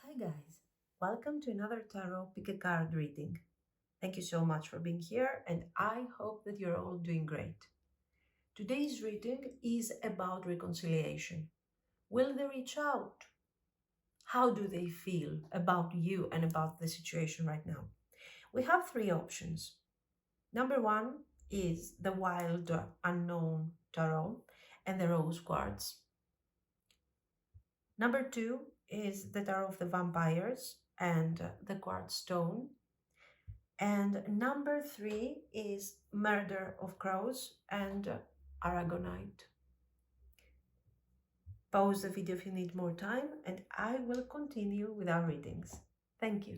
Hi guys, welcome to another tarot pick a card reading. Thank you so much for being here and I hope that you're all doing great. Today's reading is about reconciliation. Will they reach out? How do they feel about you and about the situation right now? We have three options. Number one is the wild unknown tarot and the rose quartz. Number two is the tarot of the vampires and the quartz stone. And number three is Murder of Crows and Aragonite. Pause the video if you need more time and I will continue with our readings. Thank you.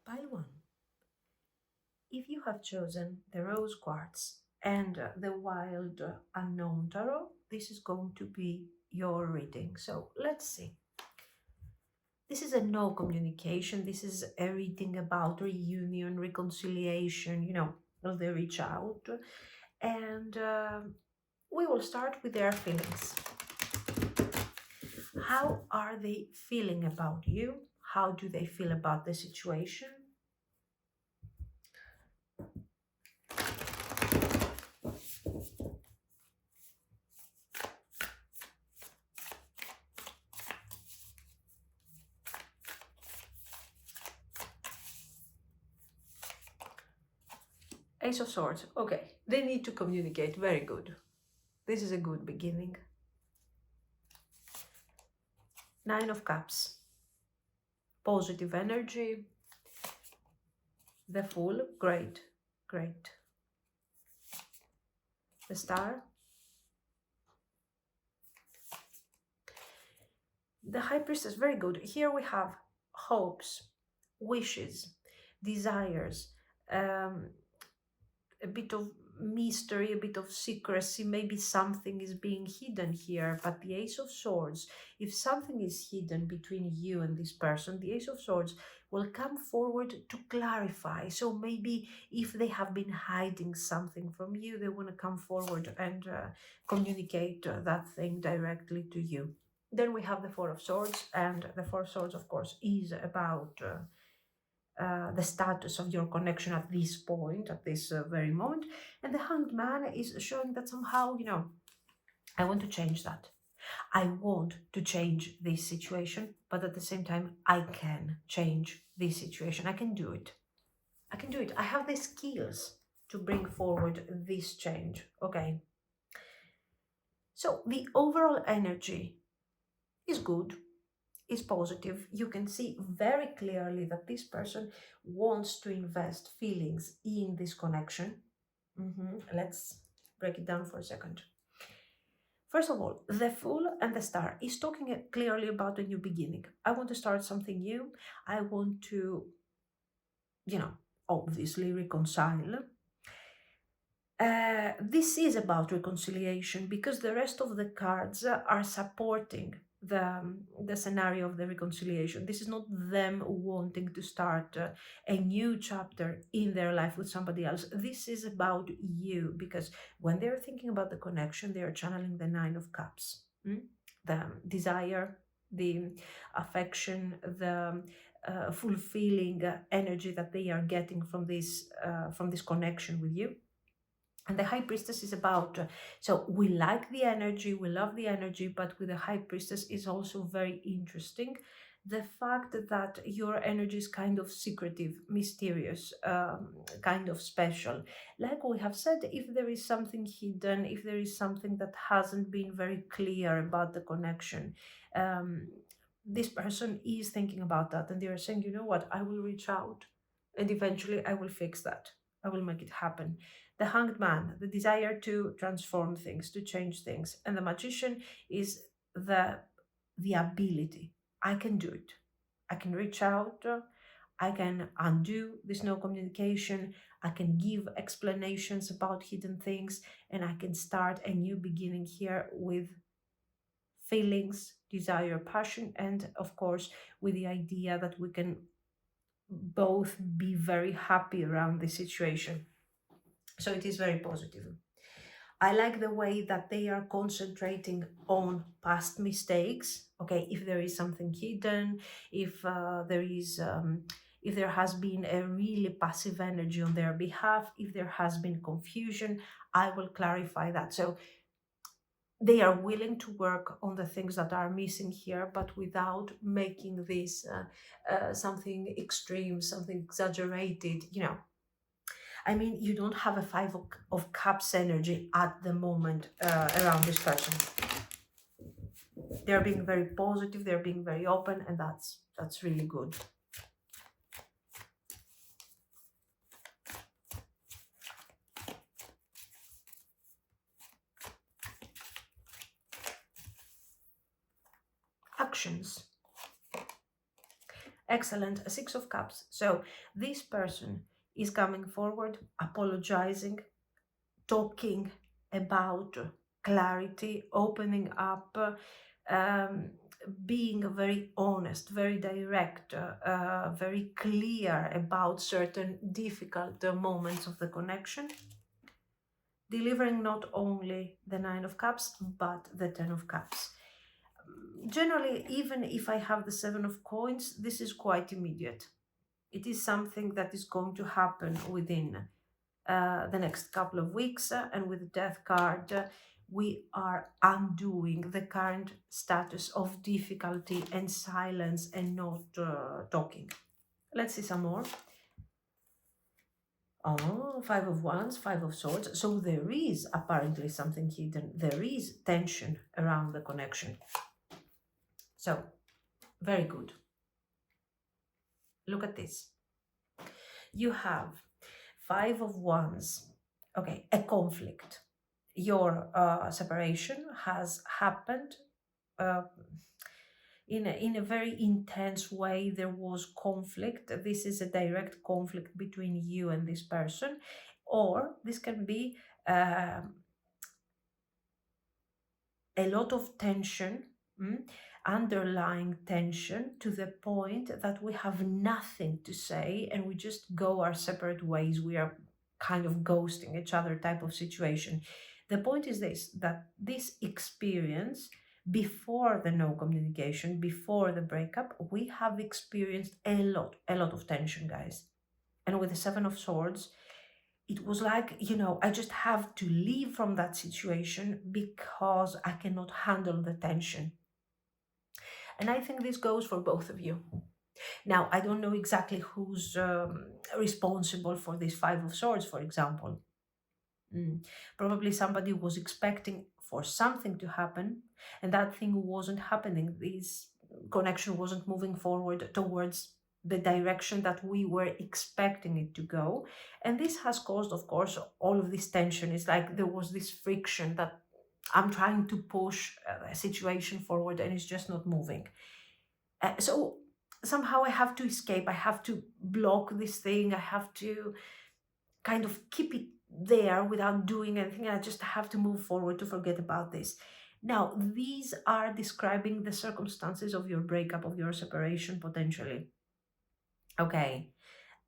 Pile 1. If you have chosen the rose quartz and the wild unknown tarot, this is going to be your reading. So let's see. This is a no communication. This is a reading about reunion, reconciliation, will they reach out? And we will start with their feelings. How are they feeling about you? How do they feel about the situation? Ace of Swords. Okay, they need to communicate. Very good. This is a good beginning. Nine of Cups. Positive energy. The Fool. Great. Great. The Star. The High Priestess. Very good. Here we have hopes, wishes, desires, a bit of mystery, a bit of secrecy. Maybe something is being hidden here, but the Ace of Swords, if something is hidden between you and this person, the Ace of Swords will come forward to clarify. So maybe if they have been hiding something from you, they want to come forward and communicate that thing directly to you. Then we have the Four of Swords, and the Four of Swords, of course, is about the status of your connection at this point, at this very moment. And the Hanged Man is showing that somehow, I want to change that. I want to change this situation, but at the same time, I can change this situation. I can do it. I can do it. I have the skills to bring forward this change. Okay. So the overall energy is good. Is positive. You can see very clearly that this person wants to invest feelings in this connection. Let's break it down for a second. First of all, the Fool and the Star is talking clearly about a new beginning. I want to start something new. I want to, obviously reconcile. This is about reconciliation because the rest of the cards are supporting the scenario of the reconciliation. This is not them wanting to start a new chapter in their life with somebody else. This is about you, because when they're thinking about the connection, they are channeling the Nine of Cups. The desire, the affection, the fulfilling energy that they are getting from this connection with you. And the High Priestess is about, so we like the energy, we love the energy, but with the High Priestess is also very interesting. The fact that your energy is kind of secretive, mysterious, kind of special. Like we have said, if there is something hidden, if there is something that hasn't been very clear about the connection, this person is thinking about that and they are saying, you know what, I will reach out and eventually I will fix that. I will make it happen. The Hanged Man, the desire to transform things, to change things. And the Magician is the ability. I can do it. I can reach out. I can undo this no communication. I can give explanations about hidden things. And I can start a new beginning here with feelings, desire, passion. And of course, with the idea that we can both be very happy around the situation. So it is very positive. I like the way that they are concentrating on past mistakes. Okay, if there is something hidden, if if there has been a really passive energy on their behalf, if there has been confusion, I will clarify that. So they are willing to work on the things that are missing here, but without making this something extreme, something exaggerated. I mean, you don't have a of cups energy at the moment around this person. They're being very positive, they're being very open, and that's really good. Actions. Excellent. A Six of Cups. So this person is coming forward, apologizing, talking about clarity, opening up, um, being very honest, very direct, very clear about certain difficult moments of the connection, delivering not only the Nine of Cups, but the Ten of Cups. Generally, even if I have the Seven of Coins, this is quite immediate. It is something that is going to happen within the next couple of weeks, and with the Death card, we are undoing the current status of difficulty and silence and not talking. Let's see some more. Oh, Five of Wands, Five of Swords. So there is apparently something hidden. There is tension around the connection. So, very good. Look at this. You have Five of Wands. Okay, a conflict. Your separation has happened in a very intense way. There was conflict. This is a direct conflict between you and this person, or this can be a lot of tension, underlying tension, to the point that we have nothing to say and we just go our separate ways. We are kind of ghosting each other type of situation. The point is this, that this experience, before the no communication, before the breakup, we have experienced a lot of tension, guys. And with the Seven of Swords, it was like, I just have to leave from that situation because I cannot handle the tension. And I think this goes for both of you. Now, I don't know exactly who's responsible for this Five of Swords, for example. Probably somebody was expecting for something to happen, and that thing wasn't happening. This connection wasn't moving forward towards the direction that we were expecting it to go. And this has caused, of course, all of this tension. It's like there was this friction that I'm trying to push a situation forward and it's just not moving. So somehow I have to escape. I have to block this thing. I have to kind of keep it there without doing anything. I just have to move forward to forget about this. Now, these are describing the circumstances of your breakup, of your separation, potentially. Okay.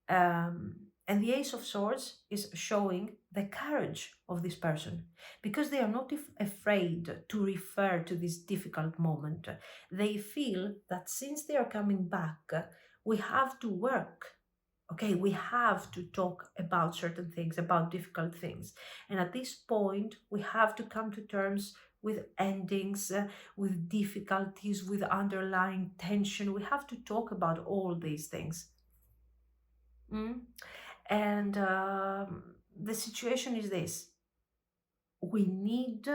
And the Ace of Swords is showing the courage of this person, because they are not afraid to refer to this difficult moment. They feel that since they are coming back, we have to work. Okay, we have to talk about certain things, about difficult things. And at this point, we have to come to terms with endings, with difficulties, with underlying tension. We have to talk about all these things. And the situation is this: we need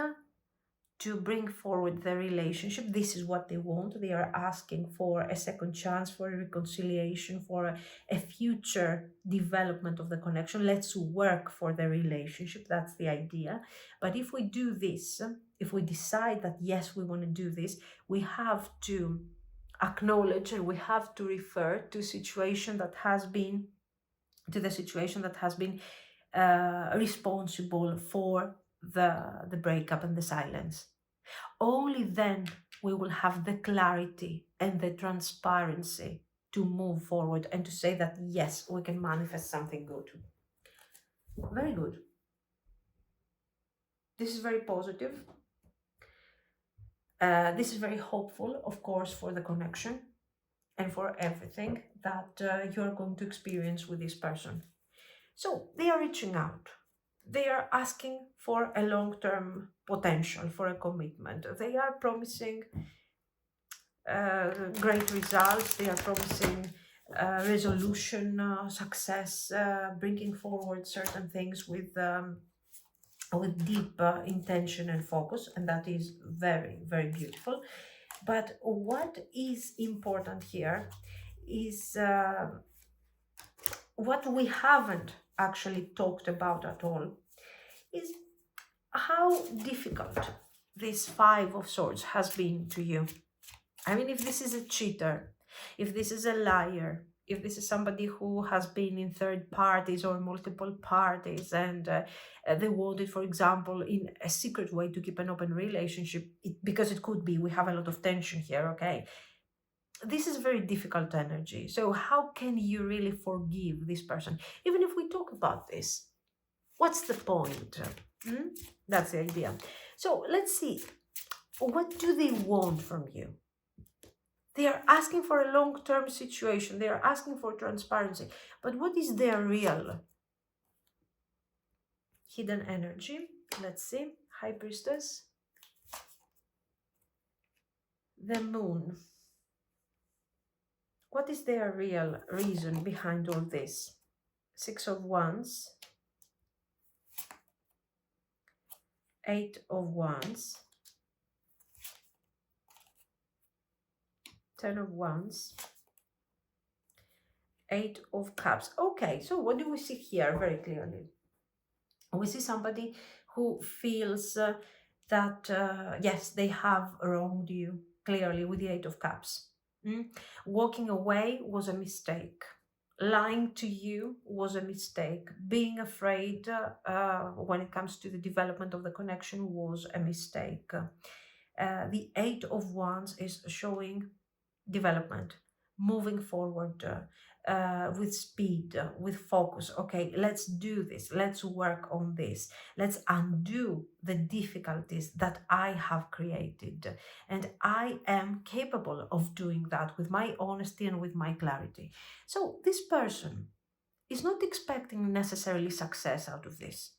to bring forward the relationship. This is what they want. They are asking for a second chance, for a reconciliation, for a future development of the connection. Let's work for the relationship. That's the idea. But if we do this, if we decide that yes, we want to do this, we have to acknowledge and we have to refer to the situation that has been responsible for the breakup and the silence. Only then we will have the clarity and the transparency to move forward and to say that yes, we can manifest something good. Very good. This is very positive. This is very hopeful, of course, for the connection and for everything that you're going to experience with this person. So they are reaching out. They are asking for a long-term potential, for a commitment. They are promising great results. They are promising resolution, success, bringing forward certain things with deep intention and focus, and that is very, very beautiful. But what is important here is what we haven't actually talked about at all is how difficult this Five of Swords has been to you. I mean, if this is a cheater, if this is a liar, if this is somebody who has been in third parties or multiple parties and they wanted, for example, in a secret way to keep an open relationship, because it could be, we have a lot of tension here, okay? This is very difficult energy. So how can you really forgive this person? Even if we talk about this, what's the point? That's the idea. So let's see. What do they want from you? They are asking for a long-term situation. They are asking for transparency. But what is their real hidden energy? Let's see. High Priestess. The Moon. What is their real reason behind all this? Six of Wands. Eight of Wands. 10 of Wands. 8 of Cups. Okay, so what do we see here very clearly? We see somebody who feels that, yes, they have wronged you, clearly, with the 8 of Cups. Walking away was a mistake. Lying to you was a mistake. Being afraid when it comes to the development of the connection was a mistake. The 8 of Wands is showing development, moving forward with speed, with focus. Okay, let's do this. Let's work on this. Let's undo the difficulties that I have created. And I am capable of doing that with my honesty and with my clarity. So this person is not expecting necessarily success out of this.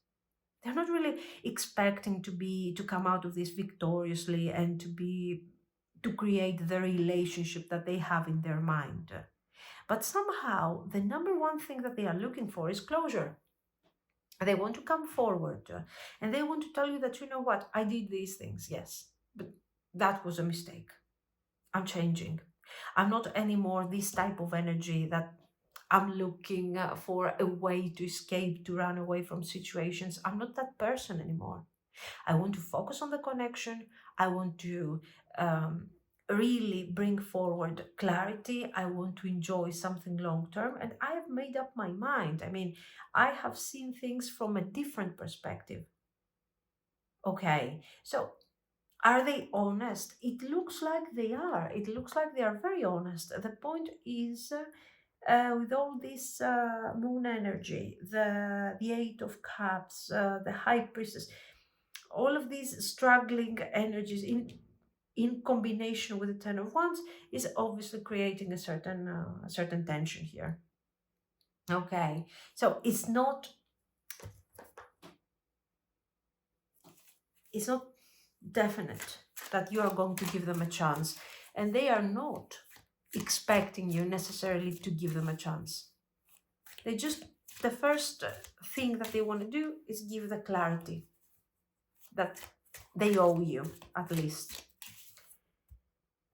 They're not really expecting to come out of this victoriously and to create the relationship that they have in their mind. But somehow, the number one thing that they are looking for is closure. They want to come forward and they want to tell you that, you know what, I did these things, yes, but that was a mistake. I'm changing. I'm not anymore this type of energy that I'm looking for a way to escape, to run away from situations. I'm not that person anymore. I want to focus on the connection. I want to really bring forward clarity. I want to enjoy something long term. And I have made up my mind. I mean, I have seen things from a different perspective. Okay, so are they honest? It looks like they are. It looks like they are very honest. The point is, with all this moon energy, the 8 of Cups, the High Priestess, all of these struggling energies in combination with the 10 of Wands is obviously creating a certain tension here. Okay, so it's not definite that you are going to give them a chance, and they are not expecting you necessarily to give them a chance. They just, the first thing that they want to do is give the clarity that they owe you, at least.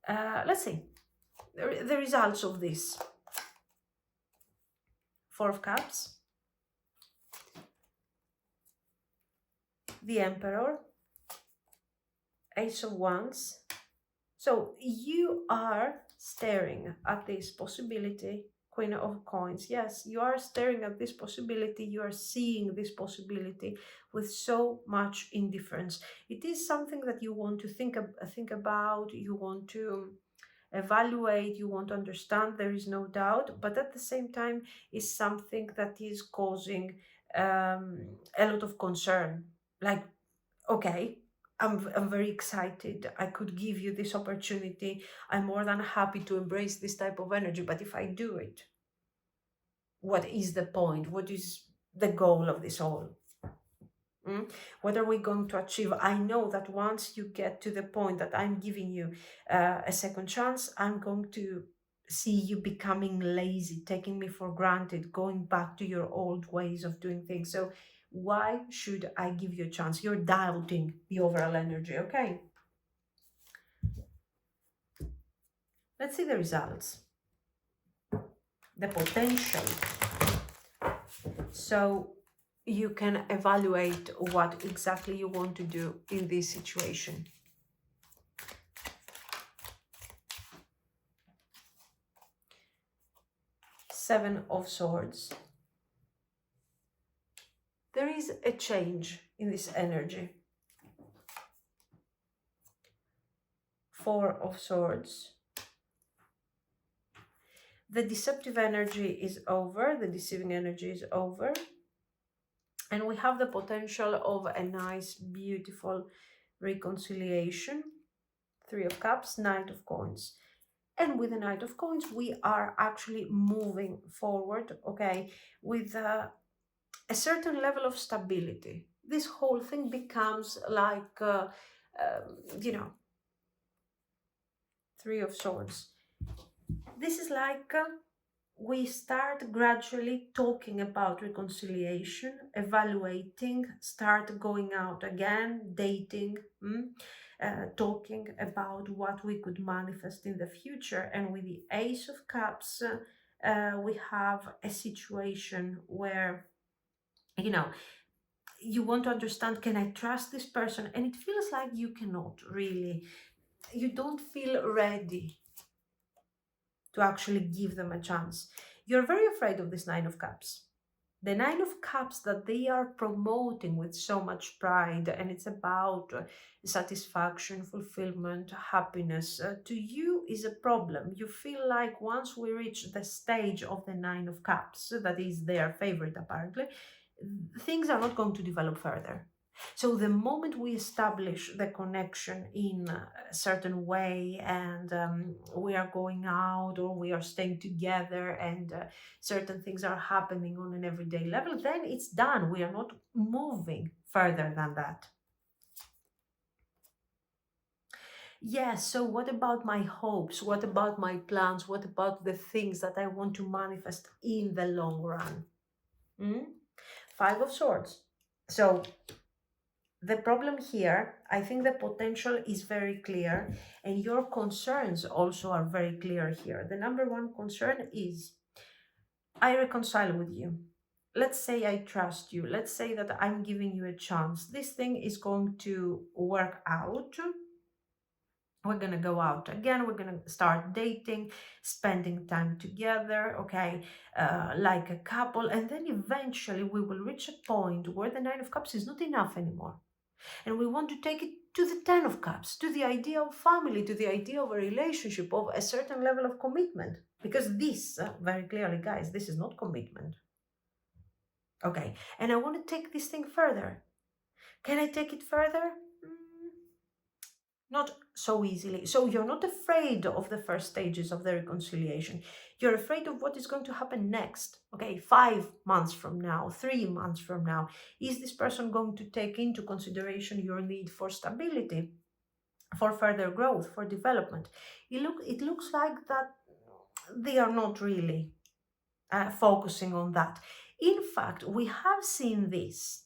Let's see the results of this. 4 of Cups, the Emperor, Ace of Wands. So you are staring at this possibility, Queen of Coins. Yes, you are staring at this possibility. You are seeing this possibility with so much indifference. It is something that you want to think about. You want to evaluate. You want to understand. There is no doubt. But at the same time, is something that is causing a lot of concern. Like, okay, I'm very excited. I could give you this opportunity. I'm more than happy to embrace this type of energy. But if I do it, what is the point? What is the goal of this all? What are we going to achieve? I know that once you get to the point that I'm giving you a second chance, I'm going to see you becoming lazy, taking me for granted, going back to your old ways of doing things. So why should I give you a chance? You're doubting the overall energy, okay? Let's see the results, the potential. So you can evaluate what exactly you want to do in this situation. Seven of Swords. There is a change in this energy. Four of Swords. The deceptive energy is over, the deceiving energy is over. And we have the potential of a nice, beautiful reconciliation. Three of Cups, Knight of Coins. And with the Knight of Coins, we are actually moving forward, okay, with a certain level of stability. This whole thing becomes like, you know, Three of Swords. This is like we start gradually talking about reconciliation, evaluating, start going out again, dating, talking about what we could manifest in the future. And with the Ace of Cups, we have a situation where, you know, you want to understand, can I trust this person? And it feels like you cannot really. You don't feel ready to actually give them a chance. You're very afraid of this Nine of Cups. The Nine of Cups that they are promoting with so much pride, and it's about satisfaction, fulfillment, happiness, to you is a problem. You feel like once we reach the stage of the Nine of Cups, that is their favorite apparently, things are not going to develop further. So the moment we establish the connection in a certain way, and we are going out or we are staying together, and certain things are happening on an everyday level, then it's done. We are not moving further than that. Yes, so what about my hopes? What about my plans? What about the things that I want to manifest in the long run? Five of Swords. So the problem here, I think the potential is very clear, and your concerns also are very clear here. The number one concern is, I reconcile with you. Let's say I trust you. Let's say that I'm giving you a chance. This thing is going to work out. We're going to go out again. We're going to start dating, spending time together, okay, like a couple. And then eventually we will reach a point where the Nine of Cups is not enough anymore. And we want to take it to the Ten of Cups, to the idea of family, to the idea of a relationship, of a certain level of commitment. Because this, very clearly, guys, this is not commitment. Okay, and I want to take this thing further. Can I take it further? Not so easily. So you're not afraid of the first stages of the reconciliation. You're afraid of what is going to happen next. Okay, 5 months from now, 3 months from now. Is this person going to take into consideration your need for stability, for further growth, for development? It looks like that they are not really focusing on that. In fact, we have seen this.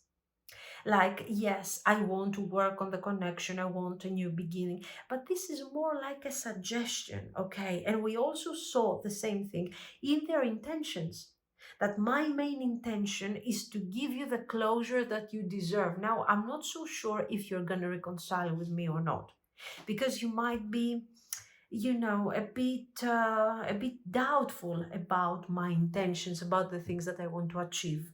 Like, yes, I want to work on the connection, I want a new beginning, but this is more like a suggestion, okay? And we also saw the same thing in their intentions, that my main intention is to give you the closure that you deserve. Now, I'm not so sure if you're going to reconcile with me or not, because you might be, you know, a bit doubtful about my intentions, about the things that I want to achieve.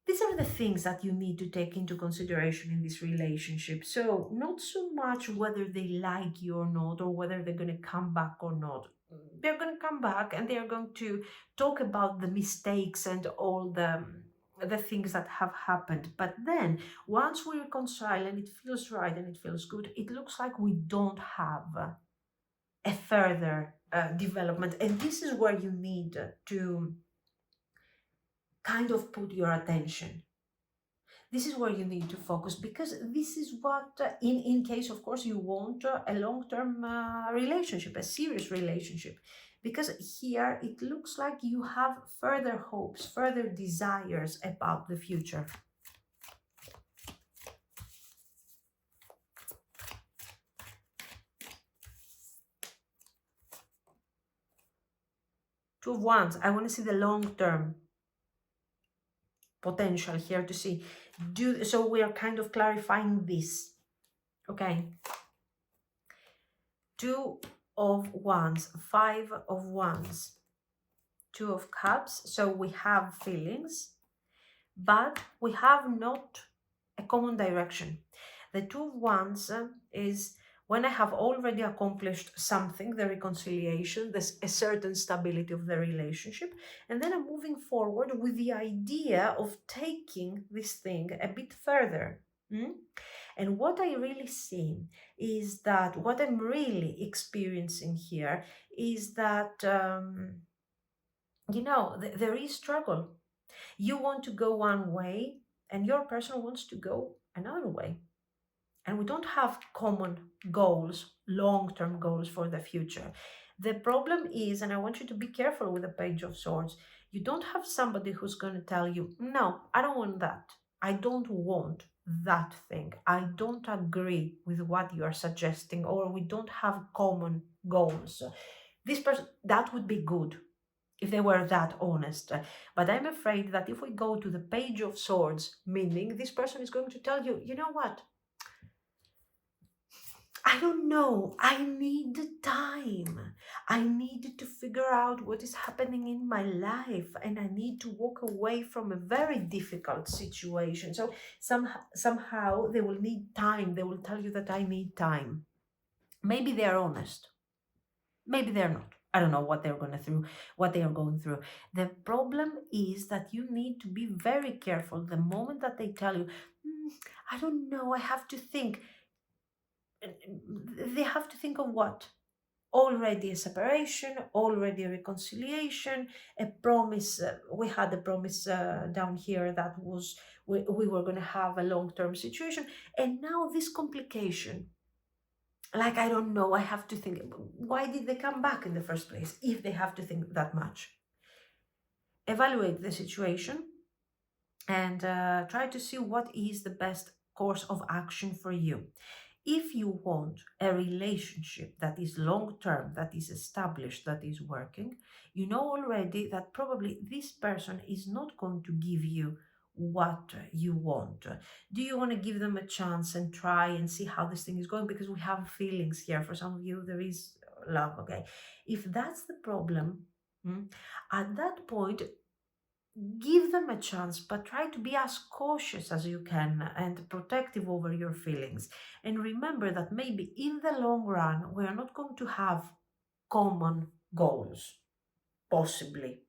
These are the things that you need to take into consideration in this relationship. So, not so much whether they like you or not, or whether they're going to come back or not. They're going to come back and they're going to talk about the mistakes and all the things that have happened. But then once we reconcile and it feels right and it feels good, it looks like we don't have a further development. And this is where you need to kind of put your attention. This is where you need to focus, because this is what, in case, of course, you want a long-term relationship, a serious relationship. Because here it looks like you have further hopes, further desires about the future. Two of Wands, I want to see the long-term potential here to see. So we are kind of clarifying this. Okay. Two of Wands, Five of Wands, Two of Cups. So we have feelings, but we have not a common direction. The Two of Wands is when I have already accomplished something, the reconciliation, there's a certain stability of the relationship, and then I'm moving forward with the idea of taking this thing a bit further. And what I really see is that what I'm really experiencing here is that, there is struggle. You want to go one way and your person wants to go another way. And we don't have common goals, long-term goals for the future. The problem is, and I want you to be careful with the Page of Swords, you don't have somebody who's going to tell you, no, I don't want that. I don't want that thing. I don't agree with what you are suggesting, or we don't have common goals. This person, that would be good if they were that honest. But I'm afraid that if we go to the Page of Swords, meaning this person is going to tell you, you know what? I don't know. I need time. I need to figure out what is happening in my life, and I need to walk away from a very difficult situation. So somehow they will need time. They will tell you that I need time. Maybe they're honest. Maybe they're not. I don't know what they are going through. The problem is that you need to be very careful the moment that they tell you, I don't know, I have to think. They have to think of what? Already a separation, already a reconciliation, a promise. We had a promise down here that was we were going to have a long-term situation, and now this complication. Like, I don't know, I have to think. Why did they come back in the first place if they have to think that much? Evaluate the situation and try to see what is the best course of action for you. If you want a relationship that is long-term, that is established, that is working, you know already that probably this person is not going to give you what you want. Do you want to give them a chance and try and see how this thing is going? Because we have feelings here. For some of you, there is love, okay? If that's the problem, at that point, give them a chance, but try to be as cautious as you can and protective over your feelings. And remember that maybe in the long run, we are not going to have common goals, possibly.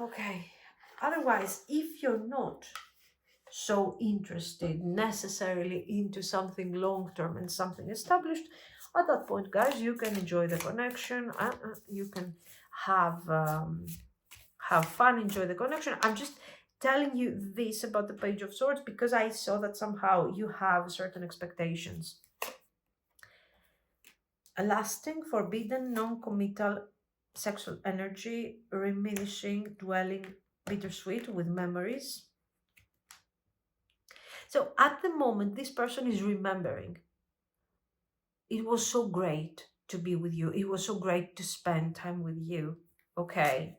Okay. Otherwise, if you're not so interested necessarily into something long-term and something established, at that point, guys, you can enjoy the connection. You can have fun, enjoy the connection. I'm just telling you this about the Page of Swords because I saw that somehow you have certain expectations. A lasting, forbidden, non-committal sexual energy, diminishing, dwelling, bittersweet with memories. So at the moment, this person is remembering. It was so great to be with you. It was so great to spend time with you. Okay.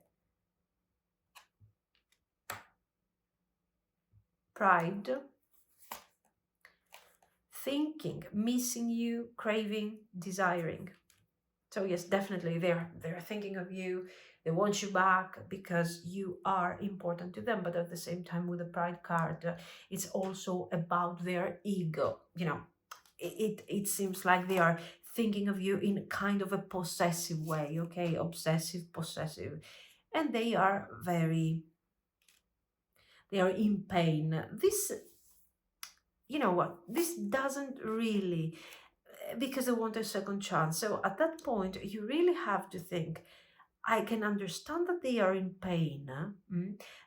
Pride. Thinking, missing you, craving, desiring. So yes, definitely they're thinking of you. They want you back because you are important to them. But at the same time, with the Pride card, it's also about their ego. You know, it seems like they are thinking of you in kind of a possessive way. Okay, obsessive, possessive. and they are in pain. This, you know what, this doesn't really, because they want a second chance. So at that point, you really have to think, I can understand that they are in pain,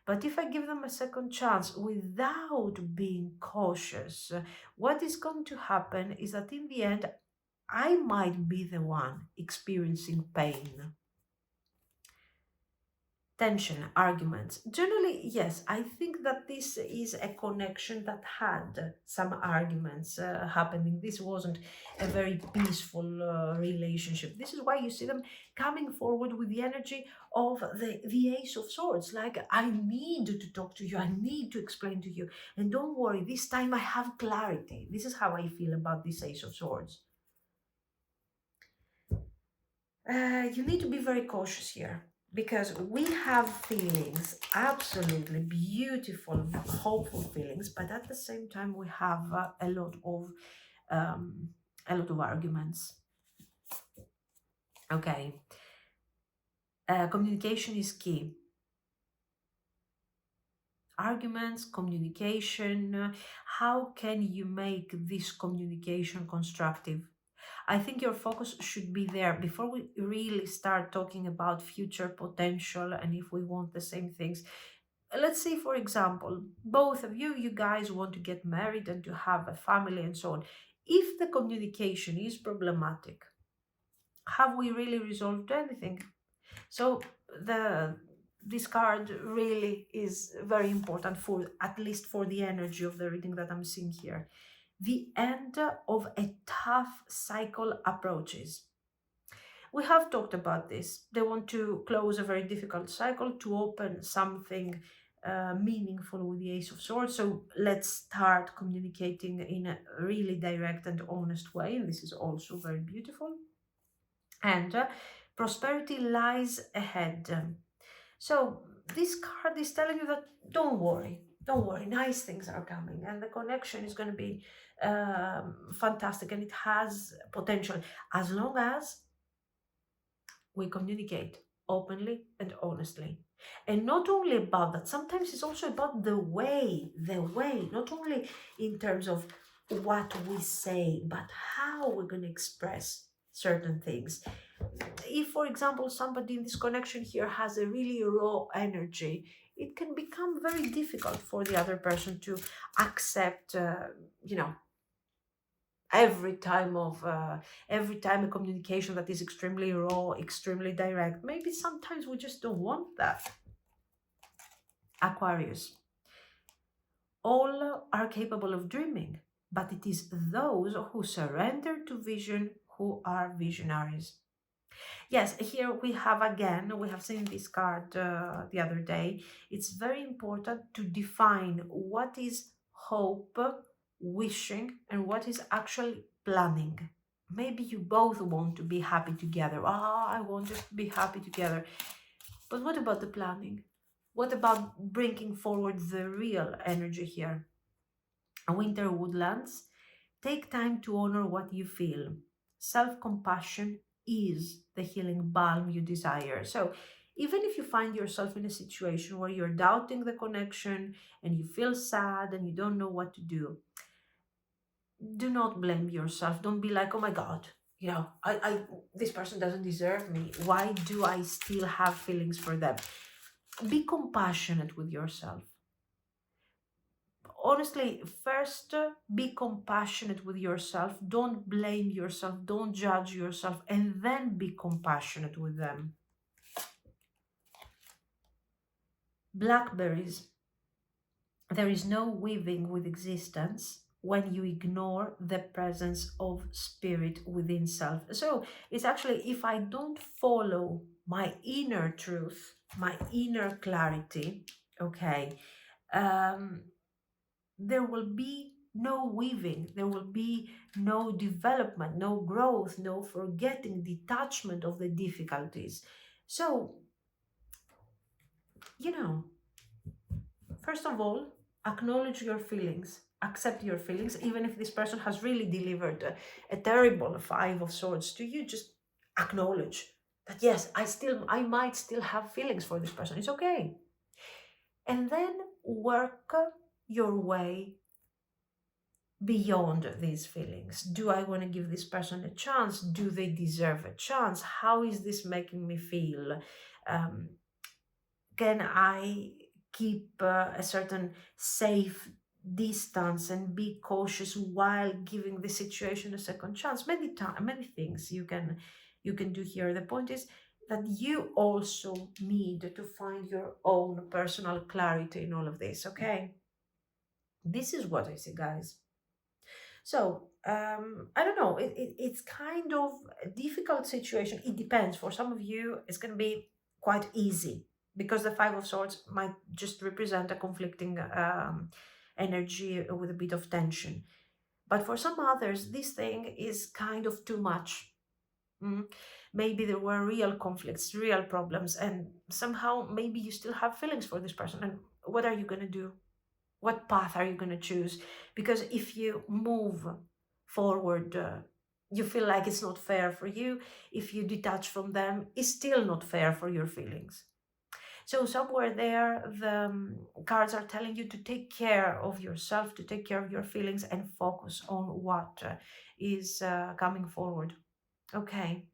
but if I give them a second chance without being cautious, what is going to happen is that in the end, I might be the one experiencing pain. Tension, arguments. Generally, yes, I think that this is a connection that had some arguments happening. This wasn't a very peaceful relationship. This is why you see them coming forward with the energy of the Ace of Swords. Like, I need to talk to you, I need to explain to you. And don't worry, this time I have clarity. This is how I feel about this Ace of Swords. You need to be very cautious here, because we have feelings, absolutely beautiful, hopeful feelings, but at the same time we have um, a lot of arguments. Okay, communication is key. Arguments, communication. How can you make this communication constructive? I think your focus should be there before we really start talking about future potential and if we want the same things. Let's say, for example, both of you guys want to get married and to have a family and so on. If the communication is problematic, have we really resolved anything? So this card really is very important, for at least for the energy of the reading that I'm seeing here. The end of a tough cycle approaches. We have talked about this. They want to close a very difficult cycle to open something meaningful with the Ace of Swords. So let's start communicating in a really direct and honest way. And this is also very beautiful. And prosperity lies ahead. So this card is telling you that don't worry, nice things are coming, and the connection is going to be fantastic, and it has potential as long as we communicate openly and honestly. And not only about that, sometimes it's also about the way, not only in terms of what we say, but how we're going to express certain things. If, for example, somebody in this connection here has a really raw energy, it can become very difficult for the other person to accept, every time a communication that is extremely raw, extremely direct. Maybe sometimes we just don't want that. Aquarius. All are capable of dreaming, but it is those who surrender to vision who are visionaries. Yes, here we have seen this card the other day. It's very important to define what is hope, wishing, and what is actually planning. Maybe you both want to be happy together. I want us to be happy together. But what about the planning? What about bringing forward the real energy here? Winter woodlands. Take time to honor what you feel. Self-compassion is the healing balm you desire. So, even if you find yourself in a situation where you're doubting the connection and you feel sad and you don't know what to do not blame yourself. Don't be like, oh my God, I this person doesn't deserve me. Why do I still have feelings for them? Be compassionate with yourself. Honestly, first, be compassionate with yourself. Don't blame yourself. Don't judge yourself. And then be compassionate with them. Blackberries. There is no weaving with existence when you ignore the presence of spirit within self. So it's actually, if I don't follow my inner truth, my inner clarity, okay, there will be no weaving, there will be no development, no growth, no forgetting, detachment of the difficulties. So, first of all, acknowledge your feelings, accept your feelings, even if this person has really delivered a terrible Five of Swords to you, just acknowledge that yes, I might still have feelings for this person. It's okay. And then work your way beyond these feelings. Do I want to give this person a chance? Do they deserve a chance? How is this making me feel? Um, can I keep a certain safe distance and be cautious while giving the situation a second chance? Many things you can do here. The point is that you also need to find your own personal clarity in all of this. Okay, this is what I say, guys. So I don't know. It's kind of a difficult situation. It depends. For some of you, it's going to be quite easy because the Five of Swords might just represent a conflicting energy with a bit of tension. But for some others, this thing is kind of too much. Mm. Maybe there were real conflicts, real problems, and somehow maybe you still have feelings for this person. And what are you going to do? What path are you going to choose? Because if you move forward, you feel like it's not fair for you. If you detach from them, it's still not fair for your feelings. So somewhere there, the cards are telling you to take care of yourself, to take care of your feelings, and focus on what is coming forward. Okay,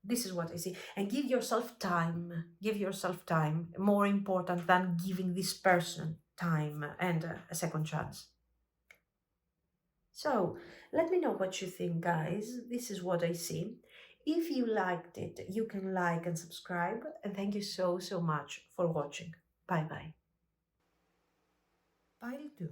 this is what I see. And give yourself time. Give yourself time. More important than giving this person time and a second chance. So let me know what you think, guys. This is what I see. If you liked it, you can like and subscribe. And thank you so, so much for watching. Bye bye. Pile 2.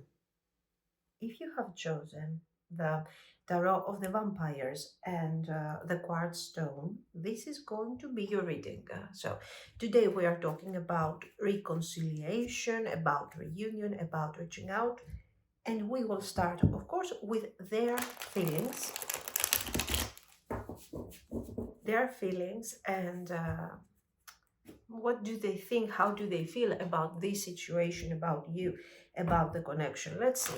If you have chosen the Tarot of the Vampires and the Quartz Stone, this is going to be your reading. So today we are talking about reconciliation, about reunion, about reaching out, and we will start, of course, with their feelings, and what do they think? How do they feel about this situation, about you, about the connection? Let's see.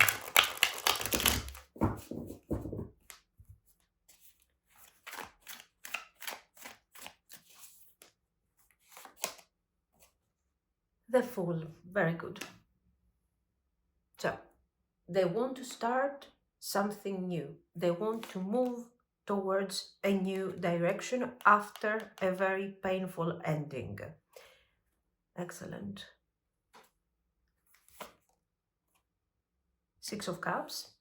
The Fool, very good. So, they want to start something new. They want to move towards a new direction after a very painful ending. Excellent. Six of Cups.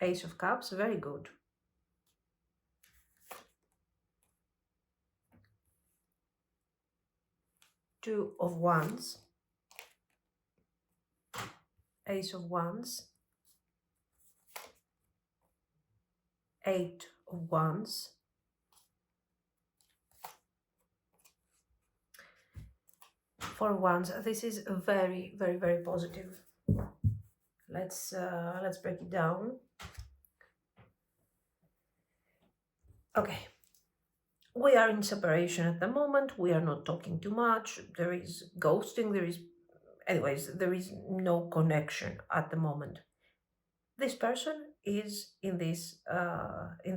Ace of Cups, very good. Two of Wands. Ace of Wands. Eight of Wands. For Wands, this is very, very, very positive. Let's break it down. Okay. We are in separation at the moment. We are not talking too much. There is ghosting. There is no connection at the moment. This person is in this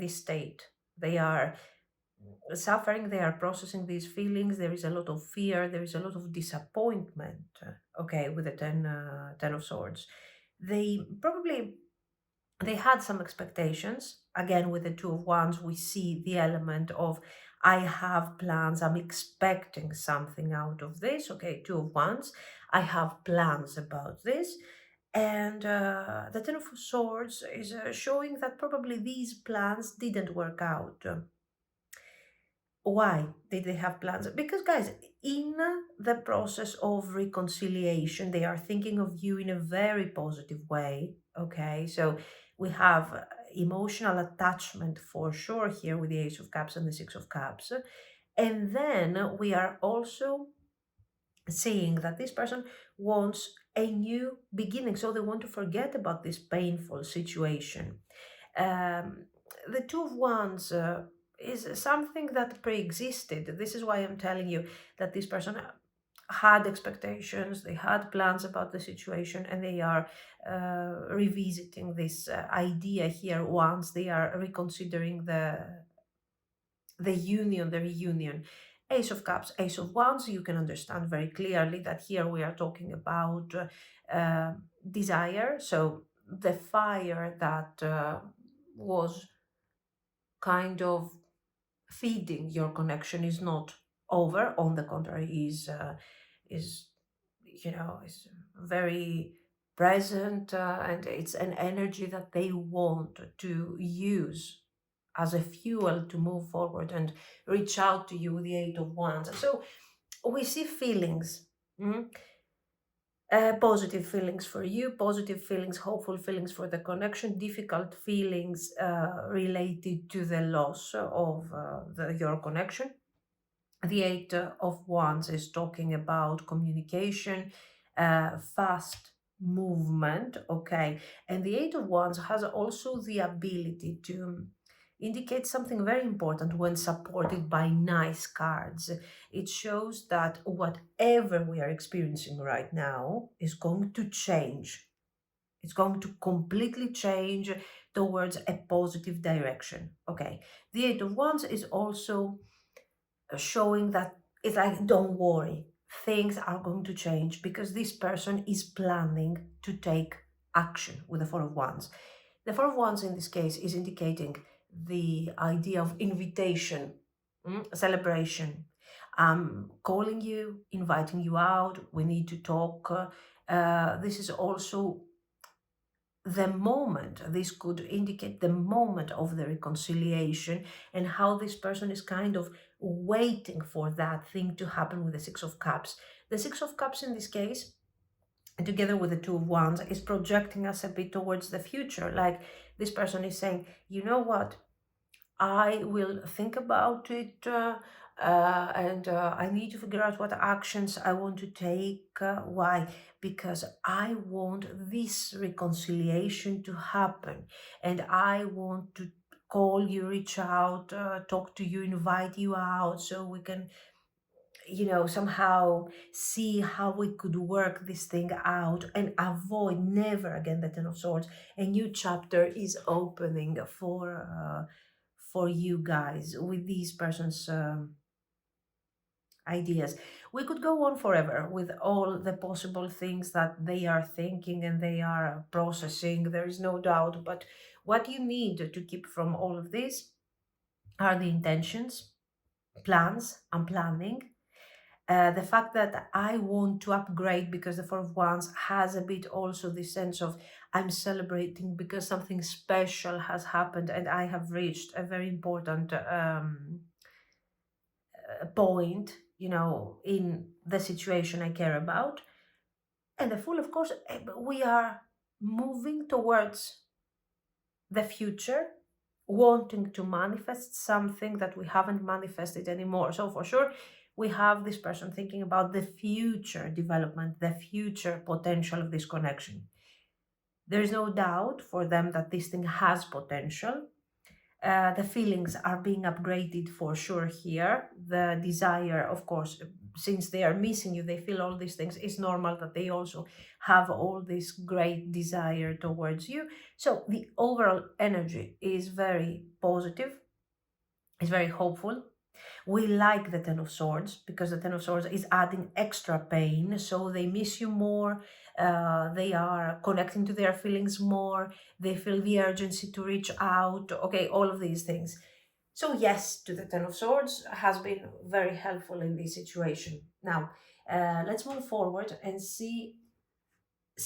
state. They are suffering. They are processing these feelings. There is a lot of fear. There is a lot of disappointment. Okay, with the ten of Swords, they had some expectations. Again, with the Two of Wands, we see the element of I have plans, I'm expecting something out of this. Okay, Two of Wands, I have plans about this. And the Ten of Swords is showing that probably these plans didn't work out. Why did they have plans? Because, guys, in the process of reconciliation, they are thinking of you in a very positive way. Okay, so we have emotional attachment for sure here with the Ace of Cups and the Six of Cups. And then we are also seeing that this person wants a new beginning. So they want to forget about this painful situation. The Two of Wands is something that pre-existed. This is why I'm telling you that this person had expectations, they had plans about the situation, and they are revisiting this idea here once they are reconsidering the reunion. Ace of Cups, Ace of Wands, you can understand very clearly that here we are talking about desire. So the fire that was kind of feeding your connection is not over. On the contrary, is is very present, and it's an energy that they want to use as a fuel to move forward and reach out to you with the Eight of Wands. So we see feelings. mm, Positive feelings for you, positive feelings, hopeful feelings for the connection, difficult feelings related to the loss of your connection. The Eight of Wands is talking about communication, fast movement, okay? And the Eight of Wands has also the ability to indicate something very important when supported by nice cards. It shows that whatever we are experiencing right now is going to change. It's going to completely change towards a positive direction, okay? The Eight of Wands is also showing that it's like, don't worry, things are going to change because this person is planning to take action with the Four of Wands. The Four of Wands in this case is indicating the idea of invitation, celebration. I'm calling you, inviting you out, we need to talk. This is also the moment. This could indicate the moment of the reconciliation and how this person is kind of waiting for that thing to happen with the Six of Cups. The Six of Cups in this case, together with the Two of Wands, is projecting us a bit towards the future. Like this person is saying, you know what, I will think about it, and I need to figure out what actions I want to take. Why? Because I want this reconciliation to happen, and I want to call you, reach out, talk to you, invite you out so we can, somehow see how we could work this thing out and avoid never again the Ten of Swords. A new chapter is opening for you guys with these persons' ideas. We could go on forever with all the possible things that they are thinking and they are processing, there is no doubt. But what you need to keep from all of this are the intentions, plans, and planning. The fact that I want to upgrade because the Four of Wands has a bit also this sense of I'm celebrating because something special has happened and I have reached a very important point, in the situation I care about. And the Fool, of course, we are moving towards the future, wanting to manifest something that we haven't manifested anymore. So for sure, we have this person thinking about the future development, the future potential of this connection. There is no doubt for them that this thing has potential. The feelings are being upgraded for sure here. The desire, of course, since they are missing you, they feel all these things. It's normal that they also have all this great desire towards you. So the overall energy is very positive, it's very hopeful. We like the Ten of Swords because the Ten of Swords is adding extra pain, so they miss you more, they are connecting to their feelings more, they feel the urgency to reach out, okay, all of these things. So yes, to the Ten of Swords has been very helpful in this situation. Now, let's move forward and see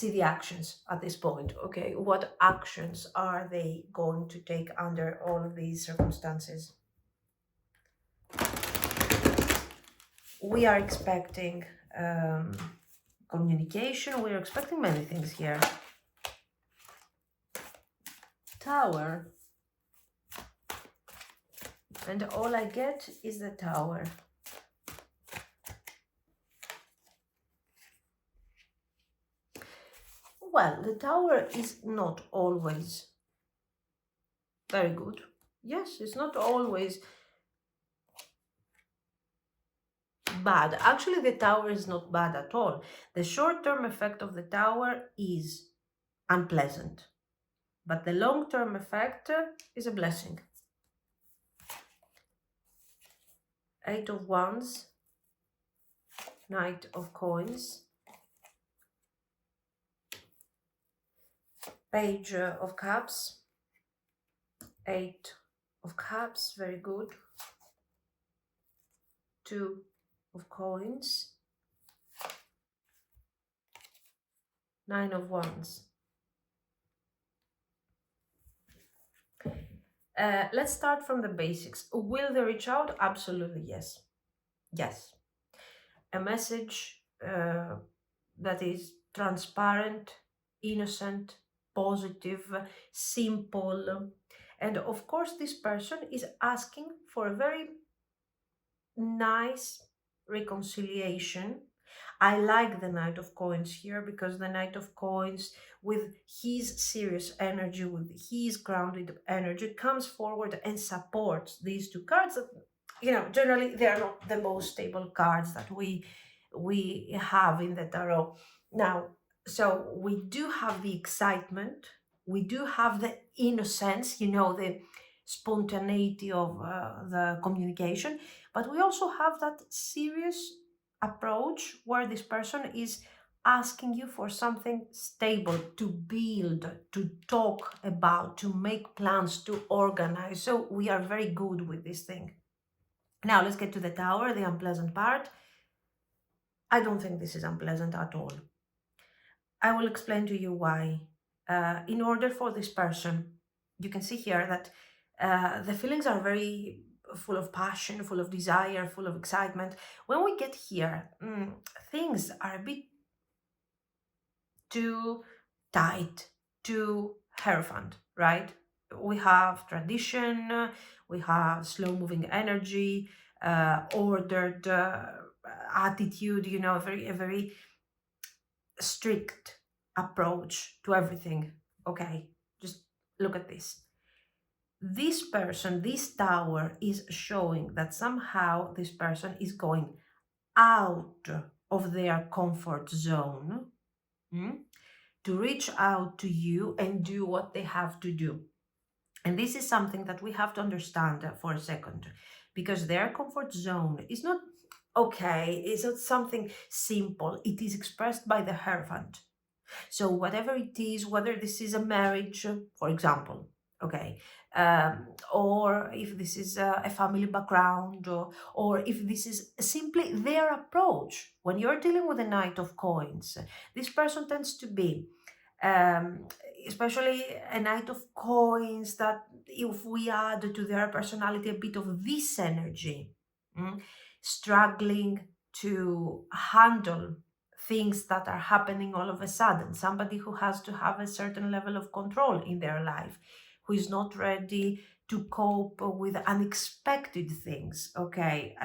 the actions at this point, okay? What actions are they going to take under all of these circumstances? We are expecting communication. We are expecting many things here. Tower. And all I get is the Tower. Well, the Tower is not always very good. Yes, it's not always bad. Actually, the tower is not bad at all. The short-term effect of the tower is unpleasant, but the long-term effect is a blessing. 8 of Wands, Knight of Coins, Page of Cups, 8 of Cups, very good. 2 of Coins, 9 of Wands. Let's start from the basics. Will they reach out? Absolutely yes. Yes. A message that is transparent, innocent, positive, simple. And of course, this person is asking for a very nice reconciliation. I like the Knight of Coins here because the Knight of Coins, with his serious energy, with his grounded energy, comes forward and supports these two cards that, you know, generally they are not the most stable cards that we have in the tarot. Now, so we do have the excitement, we do have the innocence, you know, the spontaneity of the communication, but we also have that serious approach where this person is asking you for something stable to build, to talk about, to make plans, to organize. So we are very good with this thing. Now let's get to the tower, the unpleasant part. I don't think this is unpleasant at all. I will explain to you why. In order for this person, you can see here that the feelings are very full of passion, full of desire, full of excitement. When we get here, things are a bit too tight, too hierophant, right? We have tradition, we have slow-moving energy, ordered attitude, you know, a very strict approach to everything. Okay, just look at this. This person, this tower is showing that somehow this person is going out of their comfort zone to reach out to you and do what they have to do. And this is something that we have to understand for a second, because their comfort zone is not okay, it's not something simple. It is expressed by the Hierophant. So whatever it is, whether this is a marriage, for example, okay, or if this is a family background, or if this is simply their approach. When you're dealing with a Knight of Coins, this person tends to be, um, especially a Knight of Coins, that if we add to their personality a bit of this energy, struggling to handle things that are happening all of a sudden, somebody who has to have a certain level of control in their life, who is not ready to cope with unexpected things. Okay,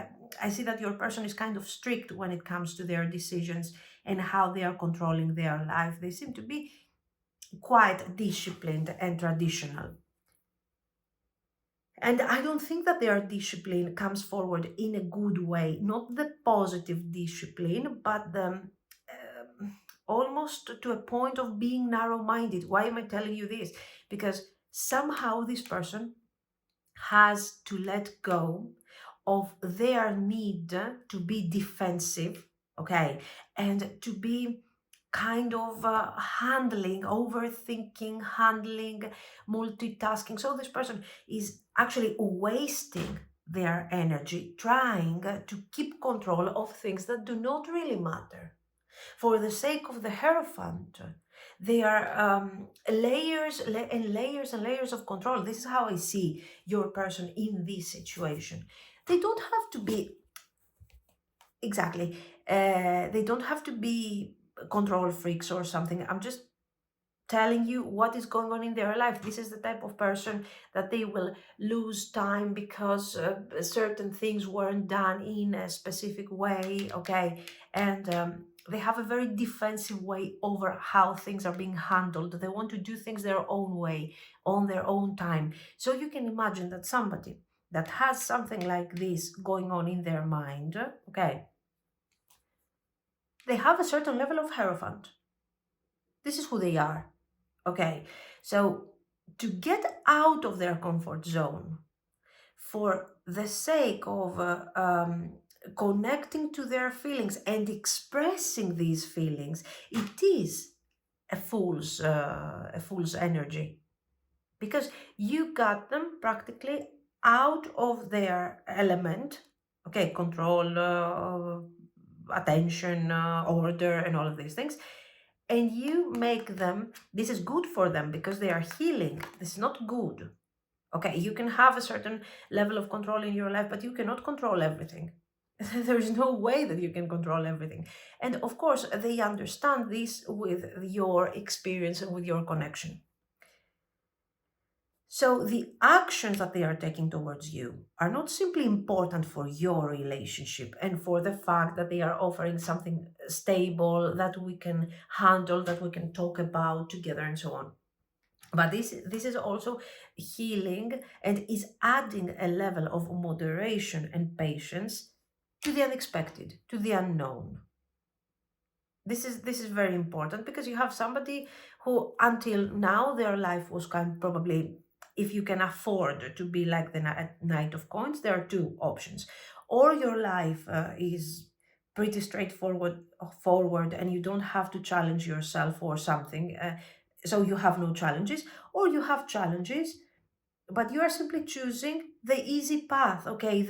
I see that your person is kind of strict when it comes to their decisions and how they are controlling their life. They seem to be quite disciplined and traditional. And I don't think that their discipline comes forward in a good way, not the positive discipline, but the almost to a point of being narrow-minded. Why am I telling you this? Because somehow this person has to let go of their need to be defensive, okay, and to be kind of handling, overthinking, handling, multitasking. So this person is actually wasting their energy trying to keep control of things that do not really matter. For the sake of the Hierophant, they are layers and layers and layers of control. This is how I see your person in this situation. They don't have to be, exactly, they don't have to be control freaks or something. I'm just telling you what is going on in their life. This is the type of person that they will lose time because certain things weren't done in a specific way, okay? And they have a very defensive way over how things are being handled. They want to do things their own way, on their own time. So you can imagine that somebody that has something like this going on in their mind, okay, they have a certain level of Hierophant. This is who they are. Okay, so to get out of their comfort zone for the sake of connecting to their feelings and expressing these feelings, it is a fool's energy, because you got them practically out of their element. Okay, control, attention, order, and all of these things. And you make them, this is good for them because they are healing. This is not good. Okay, you can have a certain level of control in your life, but you cannot control everything. There is no way that you can control everything. And of course, they understand this with your experience and with your connection. So the actions that they are taking towards you are not simply important for your relationship and for the fact that they are offering something stable that we can handle, that we can talk about together, and so on. But this is also healing and is adding a level of moderation and patience to the unexpected, to the unknown. This is very important, because you have somebody who until now their life was probably, if you can afford to be like the Knight of Coins, there are two options. Or your life is pretty forward and you don't have to challenge yourself or something, so you have no challenges, or you have challenges but you are simply choosing the easy path. Okay,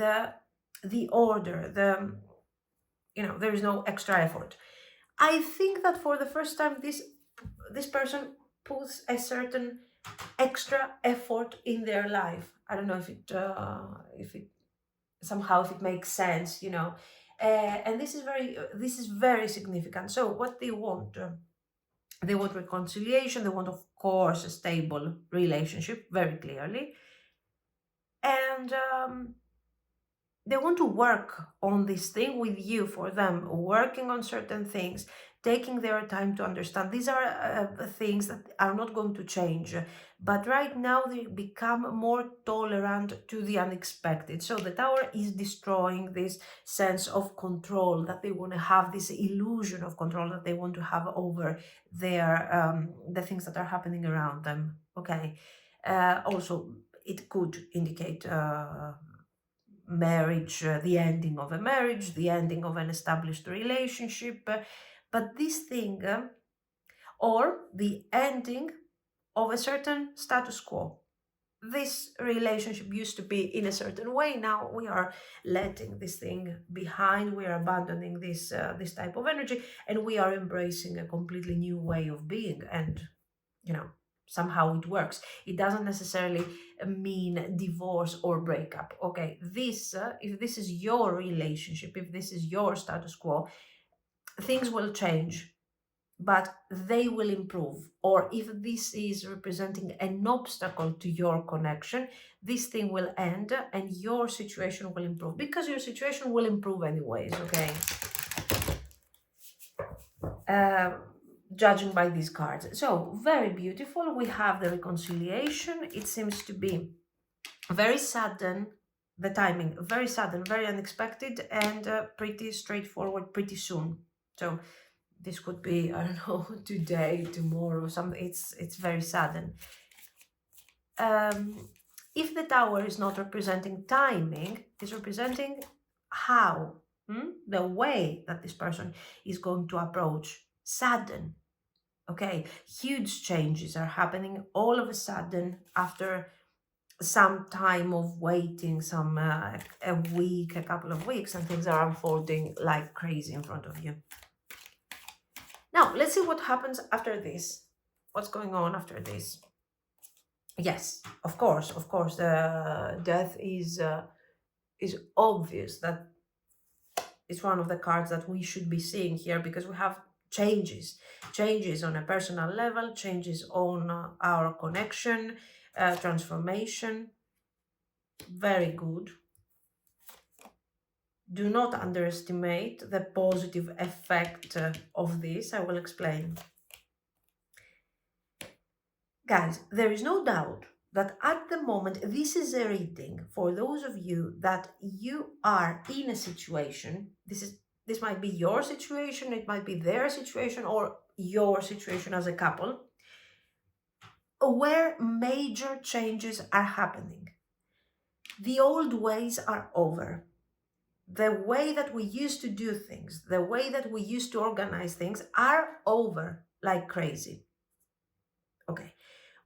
the order, there is no extra effort. I think that for the first time this person puts a certain extra effort in their life. I don't know if it somehow, if it makes sense, and this is very significant. So what they want reconciliation. They want, of course, a stable relationship, very clearly, and they want to work on this thing with you, for them, working on certain things, taking their time to understand. These are things that are not going to change, but right now they become more tolerant to the unexpected. So the Tower is destroying this sense of control that they want to have, this illusion of control that they want to have over the things that are happening around them. Okay, also it could indicate marriage, the ending of a marriage, the ending of an established relationship, but this thing, or the ending of a certain status quo. This relationship used to be in a certain way. Now we are letting this thing behind. We are abandoning this type of energy, and we are embracing a completely new way of being. And somehow it works. It doesn't necessarily mean divorce or breakup. Okay, if this is your relationship, if this is your status quo, things will change, but they will improve. Or if this is representing an obstacle to your connection, this thing will end and your situation will improve, because your situation will improve anyways. Okay. Judging by these cards. So, very beautiful. We have the reconciliation. It seems to be very sudden, the timing, very sudden, very unexpected, and pretty straightforward, pretty soon. So, this could be, I don't know, today, tomorrow, something. It's very sudden. If the Tower is not representing timing, it's representing how, the way that this person is going to approach. Sudden. Okay, huge changes are happening all of a sudden after some time of waiting, a week, a couple of weeks, and things are unfolding like crazy in front of you. Now, let's see what happens after this. What's going on after this? Yes, of course, the death is obvious. That is one of the cards that we should be seeing here, because we have changes on a personal level, changes on our connection, transformation. Very good. Do not underestimate the positive effect of this. I will explain. Guys, there is no doubt that at the moment, this is a reading for those of you that you are in a situation. This This might be your situation, it might be their situation, or your situation as a couple, where major changes are happening. The old ways are over. The way that we used to do things, the way that we used to organize things are over like crazy. Okay,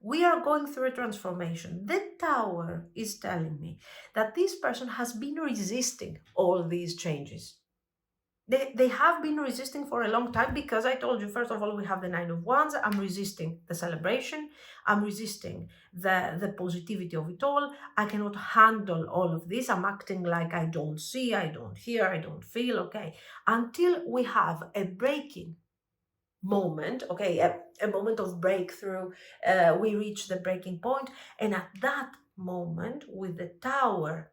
we are going through a transformation. The Tower is telling me that this person has been resisting all these changes. They have been resisting for a long time, because I told you, first of all, we have the Nine of Wands. I'm resisting the celebration. I'm resisting the positivity of it all. I cannot handle all of this. I'm acting like I don't see, I don't hear, I don't feel, okay? Until we have a breaking moment, okay, a moment of breakthrough, we reach the breaking point, and at that moment, with the Tower,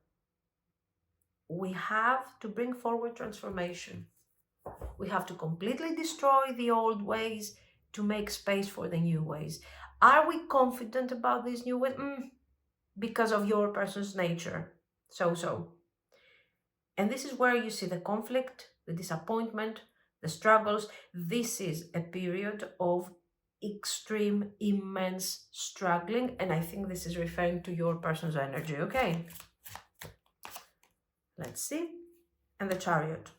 we have to bring forward transformation. We have to completely destroy the old ways to make space for the new ways. Are we confident about these new ways? Because of your person's nature. So. And this is where you see the conflict, the disappointment, the struggles. This is a period of extreme, immense struggling. And I think this is referring to your person's energy, okay? Let's see. And the Chariot.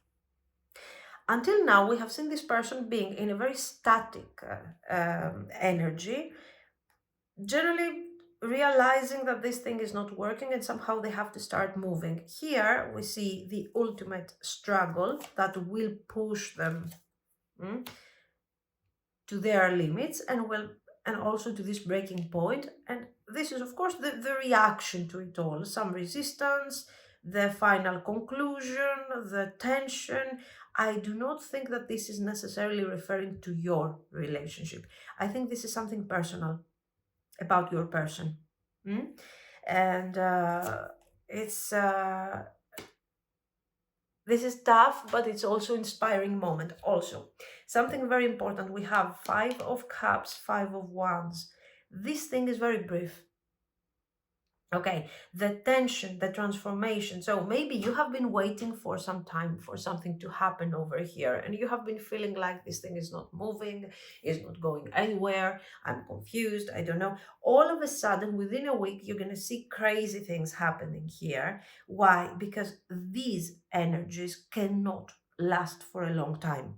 Until now, we have seen this person being in a very static energy, generally realizing that this thing is not working and somehow they have to start moving. Here we see the ultimate struggle that will push them to their limits and also to this breaking point. And this is, of course, the reaction to it all. Some resistance, the final conclusion, the tension. I do not think that this is necessarily referring to your relationship. I think this is something personal about your person. And it's this is tough, but it's also inspiring moment. Also, something very important, we have 5 of Cups, 5 of Wands. This thing is very brief. Okay, the tension, the transformation. So maybe you have been waiting for some time for something to happen over here, and you have been feeling like this thing is not moving, is not going anywhere. I'm confused, I don't know. All of a sudden, within a week, you're going to see crazy things happening here. Why? Because these energies cannot last for a long time.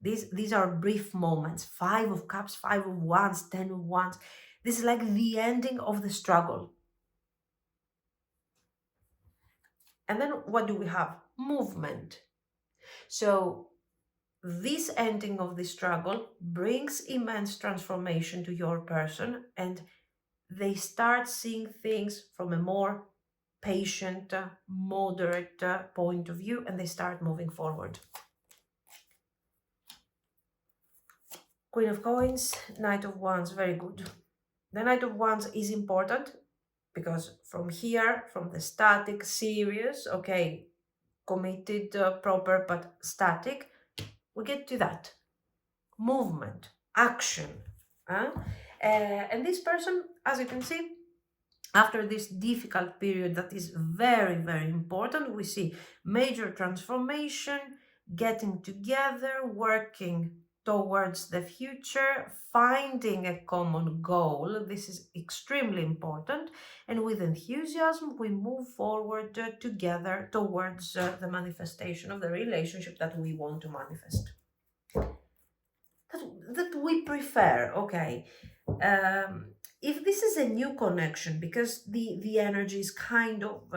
These are brief moments. 5 of Cups, 5 of Wands, 10 of Wands. This is like the ending of the struggle. And then what do we have? Movement. So this ending of the struggle brings immense transformation to your person, and they start seeing things from a more patient, moderate point of view, and they start moving forward. Queen of Coins, Knight of Wands, very good. The Knight of Wands is important because from here, from the static, serious, okay, committed, proper, but static, we get to that movement, action. And this person, as you can see, after this difficult period that is very, very important, we see major transformation, getting together, working towards the future, finding a common goal. This is extremely important. And with enthusiasm, we move forward together towards the manifestation of the relationship that we want to manifest. That we prefer, okay. If this is a new connection, because the energy is kind of,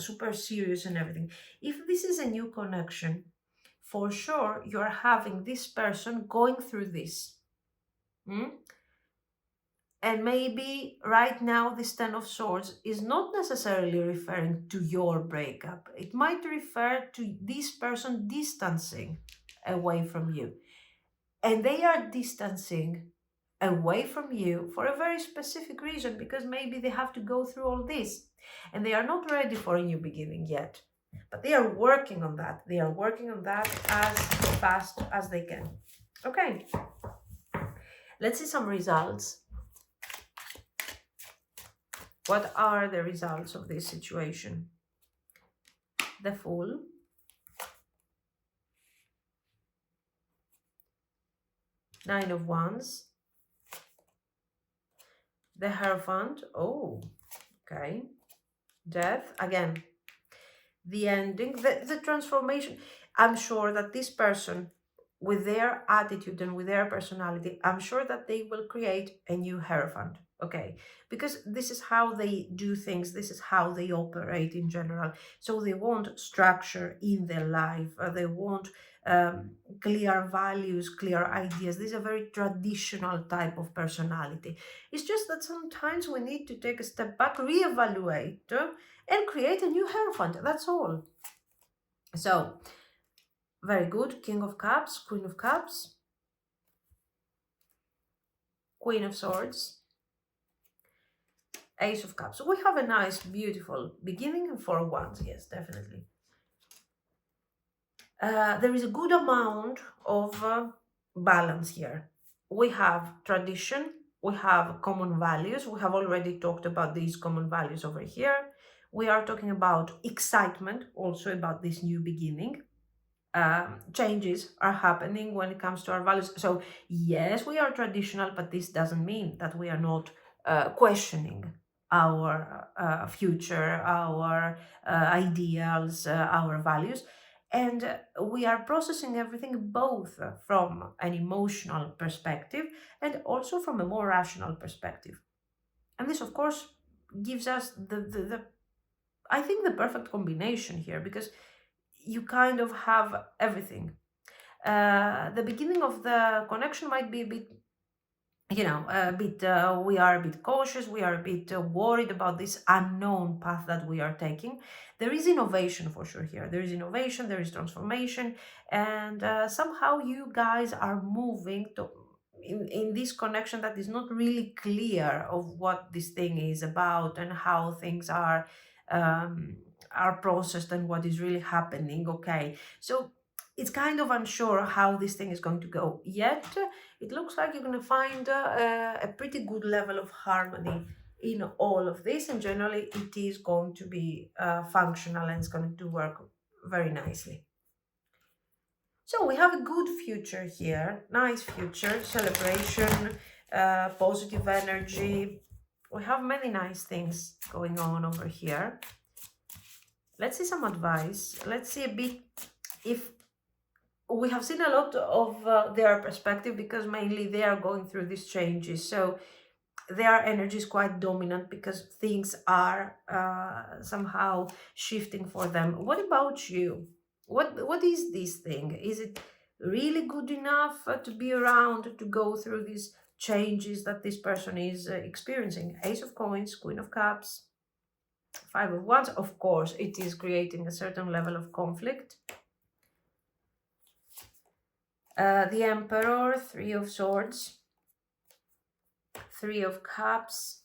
super serious and everything. If this is a new connection, for sure, you're having this person going through this. And maybe right now, this 10 of Swords is not necessarily referring to your breakup. It might refer to this person distancing away from you. And they are distancing away from you for a very specific reason, because maybe they have to go through all this and they are not ready for a new beginning yet. But they are working on that. They are working on that as fast as they can. Okay. Let's see some results. What are the results of this situation? The Fool, Nine of Wands, the Hierophant, oh, okay, Death, again, the ending, the transformation. I'm sure that this person, with their attitude and with their personality, I'm sure that they will create a new Hierophant. Okay, because this is how they do things, this is how they operate in general. So they want structure in their life, they want um, clear values, clear ideas. This is a very traditional type of personality. It's just that sometimes we need to take a step back, reevaluate, and create a new Hierophant. That's all. So, very good. King of Cups, Queen of Cups, Queen of Swords, Ace of Cups. So we have a nice, beautiful beginning and 4 of Wands. Yes, definitely. There is a good amount of balance here. We have tradition, we have common values. We have already talked about these common values over here. We are talking about excitement, also about this new beginning. Changes are happening when it comes to our values. So, yes, we are traditional, but this doesn't mean that we are not questioning our future, our ideals, our values. And we are processing everything both from an emotional perspective and also from a more rational perspective. And this, of course, gives us the I think, the perfect combination here, because you kind of have everything. The beginning of the connection might be a bit, we are a bit cautious, we are a bit worried about this unknown path that we are taking. There is innovation for sure here. There is innovation, there is transformation, and somehow you guys are moving to in this connection that is not really clear of what this thing is about and how things um, are processed and what is really happening. Okay, so it's kind of unsure how this thing is going to go. Yet it looks like you're going to find a pretty good level of harmony in all of this, and generally it is going to be functional and it's going to work very nicely. So we have a good future here, nice future, celebration, positive energy. We have many nice things going on over here. Let's see some advice. Let's see a bit if we have seen a lot of their perspective, because mainly they are going through these changes. So their energy is quite dominant because things are somehow shifting for them. What about you? What is this thing? Is it really good enough to be around to go through these changes that this person is experiencing? Ace of Coins, Queen of Cups, 5 of Wands. Of course, it is creating a certain level of conflict. The Emperor, 3 of Swords, 3 of Cups,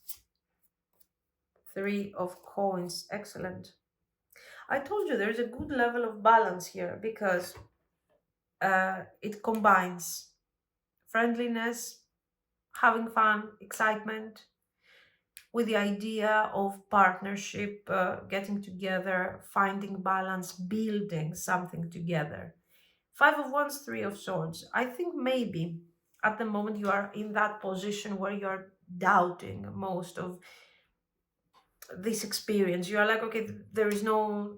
3 of Coins. Excellent. I told you there's a good level of balance here, because it combines friendliness, having fun, excitement, with the idea of partnership, getting together, finding balance, building something together. 5 of Wands, 3 of Swords. I think maybe at the moment you are in that position where you're doubting most of this experience. You are like, okay, there is no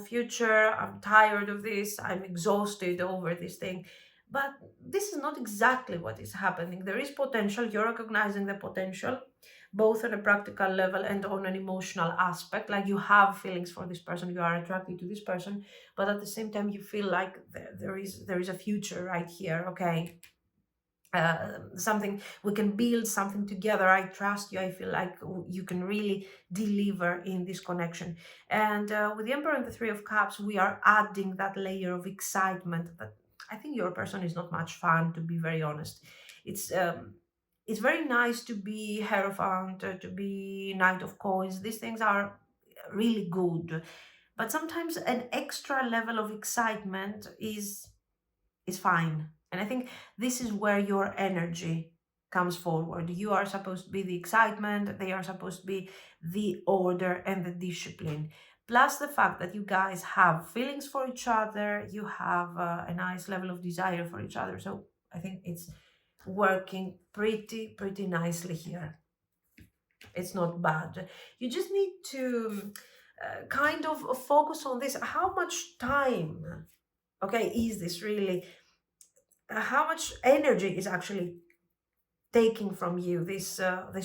future, I'm tired of this, I'm exhausted over this thing. But this is not exactly what is happening. There is potential, you're recognizing the potential, both on a practical level and on an emotional aspect. Like, you have feelings for this person, you are attracted to this person, but at the same time you feel like there is a future right here. Okay, something, we can build something together, I trust you, I feel like you can really deliver in this connection. And with the Emperor and the 3 of Cups, we are adding that layer of excitement that I think your person is not much fun, to be very honest. It's very nice to be Hierophant, to be Knight of Coins. These things are really good, but sometimes an extra level of excitement is fine. And I think this is where your energy comes forward. You are supposed to be the excitement, they are supposed to be the order and the discipline. Plus the fact that you guys have feelings for each other, you have a nice level of desire for each other. So I think working pretty nicely here. It's not bad. You just need to kind of focus on this. How much time, okay, is this really? How much energy is actually taking from you this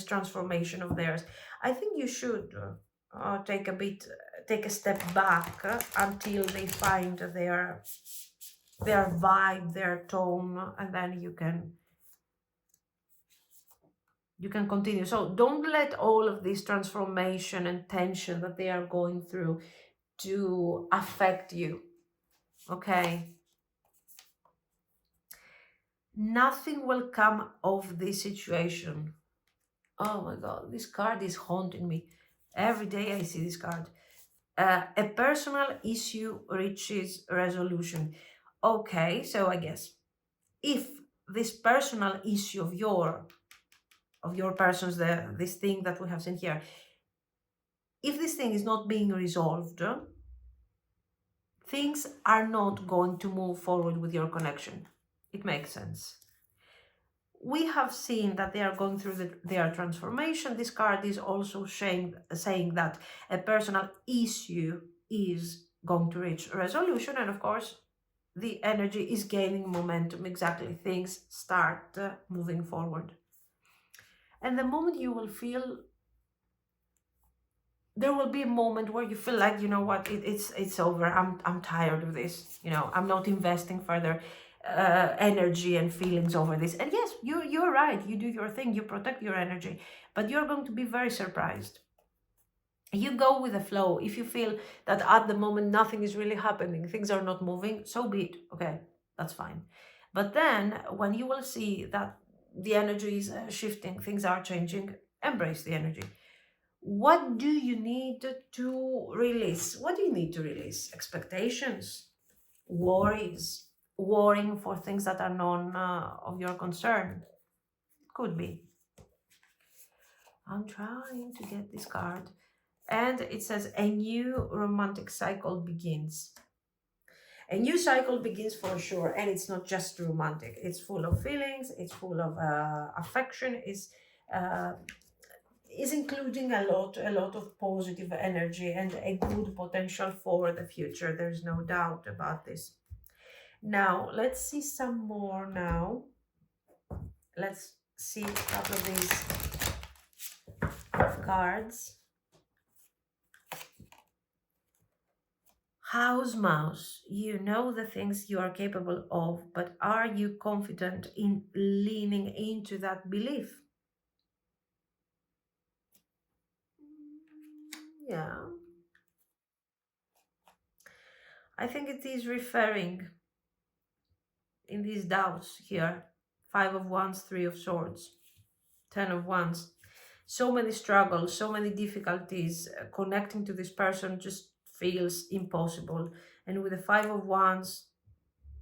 transformation of theirs? I think you should take a step back until they find their vibe, their tone, and then you can continue. So don't let all of this transformation and tension that they are going through to affect you. Okay, nothing will come of this situation. Oh my god, this card is haunting me. Every day I see this card. A personal issue reaches resolution. Okay, so I guess if this personal issue of your person's, this thing that we have seen here, if this thing is not being resolved, things are not going to move forward with your connection. It makes sense. We have seen that they are going through their transformation. This card is also saying that a personal issue is going to reach resolution, and of course the energy is gaining momentum. Exactly, things start moving forward. And the moment you will feel, there will be a moment where you feel like, you know what, it's over. I'm tired of this. I'm not investing further energy and feelings over this. And yes, you're right. You do your thing. You protect your energy, but you're going to be very surprised. You go with the flow. If you feel that at the moment nothing is really happening, things are not moving, so be it. Okay, that's fine. But then when you will see that the energy is shifting, things are changing, embrace the energy. What do you need to release? What do you need to release? Expectations, worries, worrying for things that are none of your concern. Could be. I'm trying to get this card. And it says a new romantic cycle begins. A new cycle begins for sure. And it's not just romantic. It's full of feelings. It's full of affection. Is including a lot of positive energy and a good potential for the future. There's no doubt about this. Now, let's see some more now. Let's see a couple of these cards. House Mouse, you know the things you are capable of, but are you confident in leaning into that belief? Yeah. I think it is referring in these doubts here. 5 of Wands, 3 of Swords, 10 of Wands. So many struggles, so many difficulties. Connecting to this person just feels impossible. And with the 5 of Wands,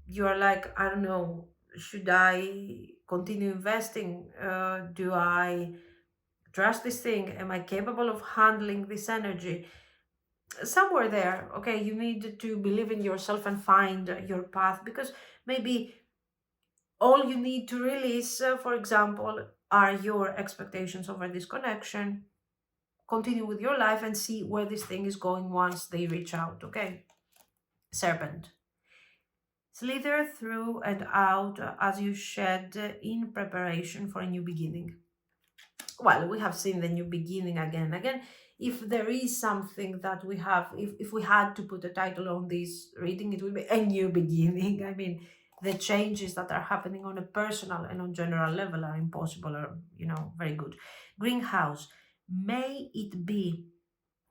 you are like, I don't know, should I continue investing? Do I trust this thing? Am I capable of handling this energy? Somewhere there, okay, you need to believe in yourself and find your path, because maybe all you need to release, for example, are your expectations over this connection. Continue with your life and see where this thing is going once they reach out, okay? Serpent. Slither through and out as you shed in preparation for a new beginning. Well, we have seen the new beginning again and again. If there is something that we have, if we had to put a title on this reading, it would be a new beginning. I mean, the changes that are happening on a personal and on general level are impossible, or, very good. Greenhouse, may it be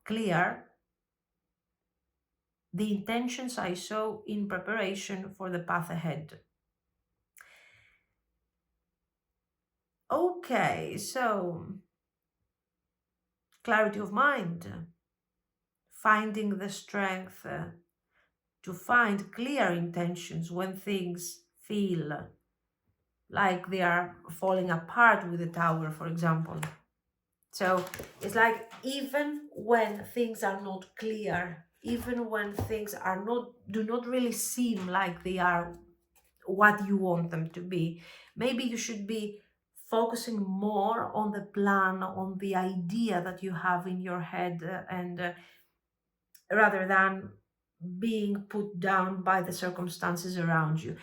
clear the intentions I saw in preparation for the path ahead. Okay, so clarity of mind, finding the strength to find clear intentions when things feel like they are falling apart with the tower, for example. So it's like, even when things are not clear, even when things do not really seem like they are what you want them to be. Maybe you should be focusing more on the plan, on the idea that you have in your head, and rather than being put down by the circumstances around you.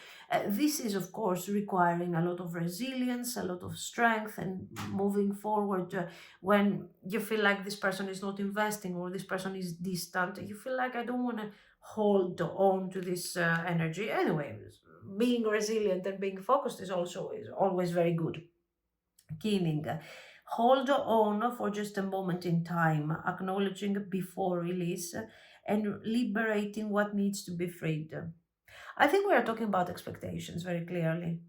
This is, of course, requiring a lot of resilience, a lot of strength, and moving forward. When you feel like this person is not investing or this person is distant, you feel like, I don't want to hold on to this energy. Anyway, being resilient and being focused is always very good. Keening. Hold on for just a moment in time, acknowledging before release and liberating what needs to be freed. I think we are talking about expectations very clearly.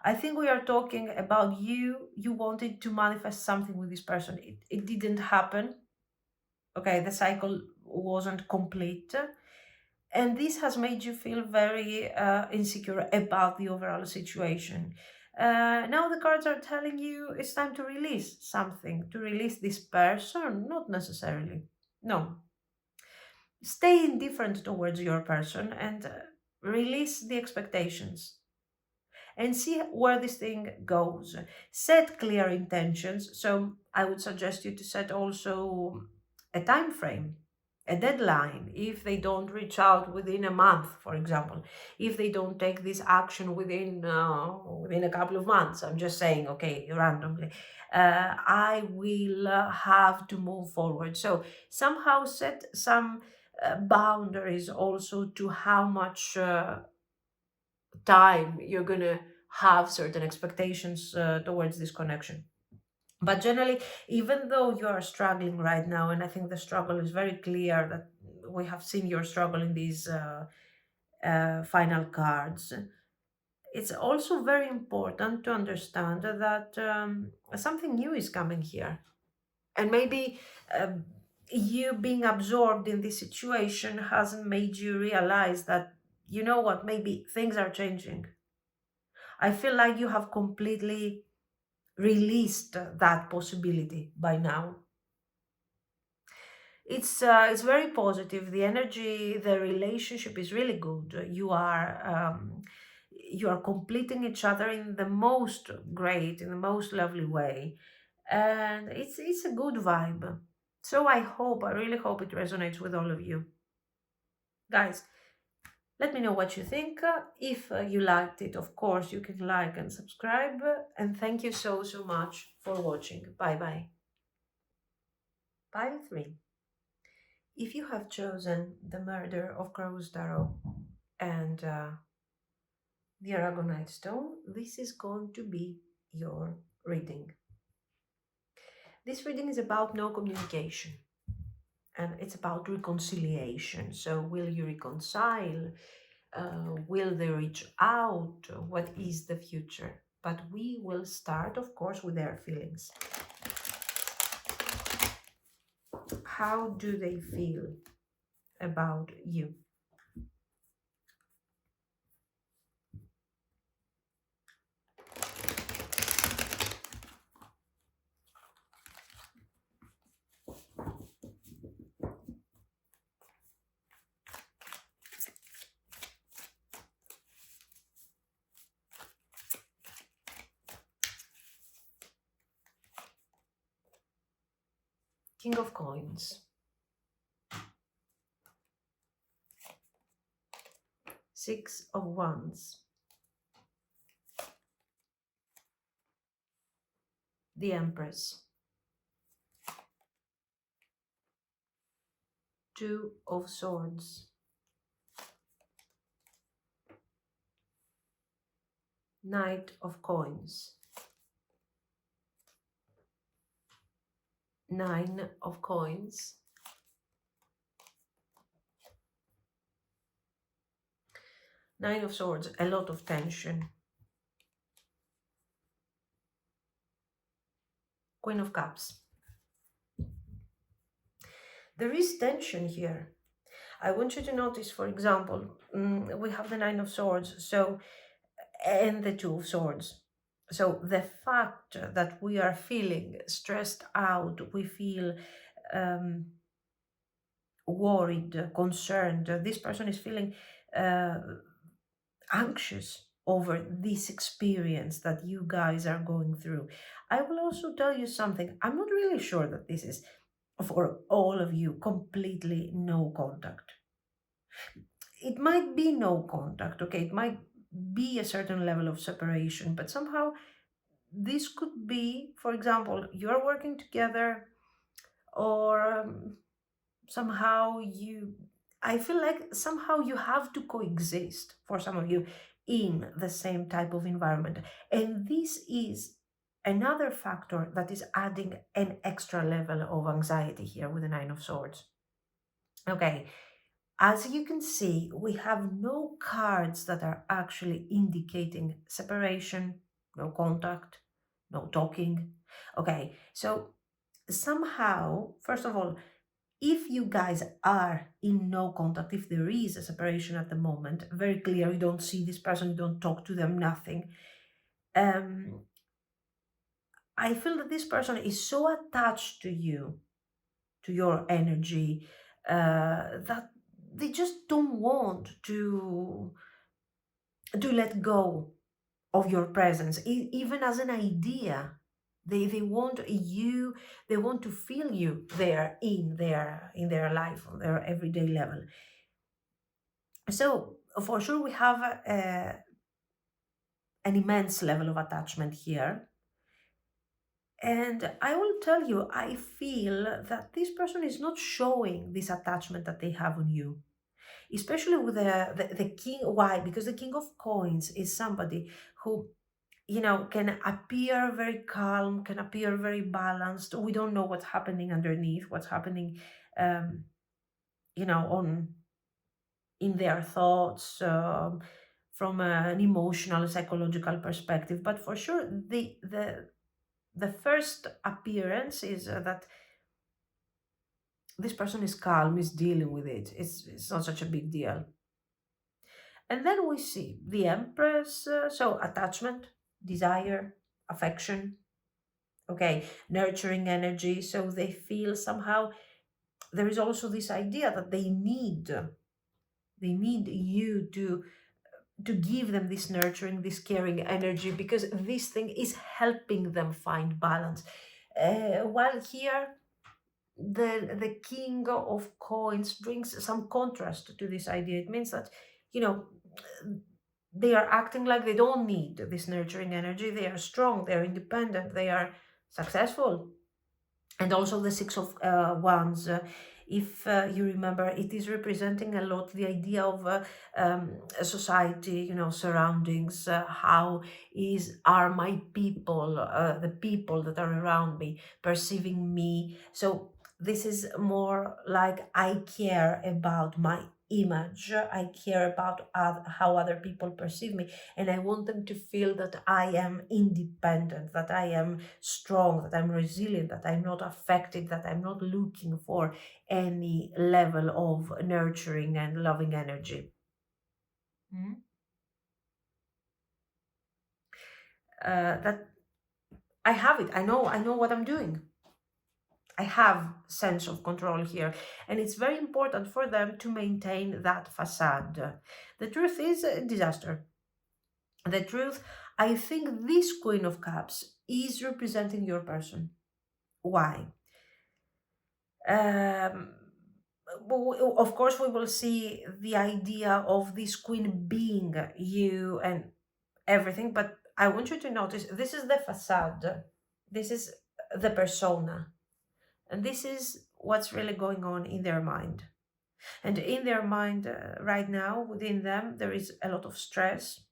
I think we are talking about you wanted to manifest something with this person. It didn't happen. Okay, the cycle wasn't complete. And this has made you feel very insecure about the overall situation. Now the cards are telling you it's time to release something, to release this person, not necessarily. No, stay indifferent towards your person and release the expectations and see where this thing goes. Set clear intentions. So I would suggest you to set also a time frame, a deadline. If they don't reach out within a month, for example, if they don't take this action within a couple of months, I'm just saying, okay, randomly, I will have to move forward. So somehow set some boundaries also to how much time you're going to have certain expectations towards this connection. But generally, even though you are struggling right now, and I think the struggle is very clear that we have seen your struggle in these final cards, it's also very important to understand that something new is coming here. And maybe you being absorbed in this situation hasn't made you realize that, you know what, maybe things are changing. I feel like you have completely released that possibility by now. It's very positive. The energy, the relationship is really good. You are completing each other in the most great, in the most lovely way, and it's a good vibe. So I really hope it resonates with all of you, guys. Let me know what you think. If you liked it, of course, you can like and subscribe. And thank you so, so much for watching. Bye bye. Pile 3. If you have chosen the Murder of Crows Tarot and the Aragonite Stone, this is going to be your reading. This reading is about no communication and it's about reconciliation. So, will you reconcile? Will they reach out? What is the future? But we will start, of course, with their feelings. How do they feel about you? King of Coins. Six of Wands. The Empress. Two of Swords. Knight of Coins. Nine of Coins. Nine of Swords, a lot of tension. Queen of Cups. There is tension here. I want you to notice, for example, we have the Nine of Swords, and the Two of Swords. So the fact that we are feeling stressed out, we feel worried, concerned. This person is feeling anxious over this experience that you guys are going through. I will also tell you something. I'm not really sure that this is for all of you completely no contact. It might be no contact, okay? It might be a certain level of separation, but somehow this could be, for example, you're working together, or somehow you, I feel like somehow you have to coexist for some of you in the same type of environment. And this is another factor that is adding an extra level of anxiety here with the Nine of Swords. Okay, as you can see, we have no cards that are actually indicating separation, no contact, no talking. Okay, so somehow, first of all, if you guys are in no contact, if there is a separation at the moment, very clear, you don't see this person, you don't talk to them, nothing. Um, I feel that this person is so attached to you, to your energy, that they just don't want to let go of your presence, even as an idea. They want you, they want to feel you there in their life, on their everyday level. So for sure we have an immense level of attachment here. And I will tell you, I feel that this person is not showing this attachment that they have on you, especially with the king. Why? Because the king of coins is somebody who, can appear very calm, can appear very balanced. We don't know what's happening underneath, what's happening, um, on in their thoughts, from an emotional, psychological perspective. But for sure, the first appearance is that this person is calm, is dealing with it. It's not such a big deal. And then we see the Empress, so attachment, desire, affection, okay, nurturing energy. So they feel somehow there is also this idea that they need you to give them this nurturing, this caring energy, because this thing is helping them find balance. While here, the king of coins brings some contrast to this idea. It means that, you know, they are acting like they don't need this nurturing energy. They are strong, they are independent, they are successful. And also the Six of Wands. If you remember, it is representing a lot the idea of a society, surroundings. How are my people, the people that are around me, perceiving me? So this is more like I care about my image. I care about how other people perceive me, and I want them to feel that I am independent, that I am strong, that I'm resilient, that I'm not affected, that I'm not looking for any level of nurturing and loving energy. Mhm. That I have it. I know what I'm doing. I have sense of control here, and it's very important for them to maintain that facade. The truth is a disaster. The truth, I think this Queen of Cups is representing your person. Why? Um, of course, we will see the idea of this queen being you and everything, but I want you to notice this is the facade, this is the persona, and this is what's really going on in their mind. And in their mind, right now, within them, there is a lot of stress,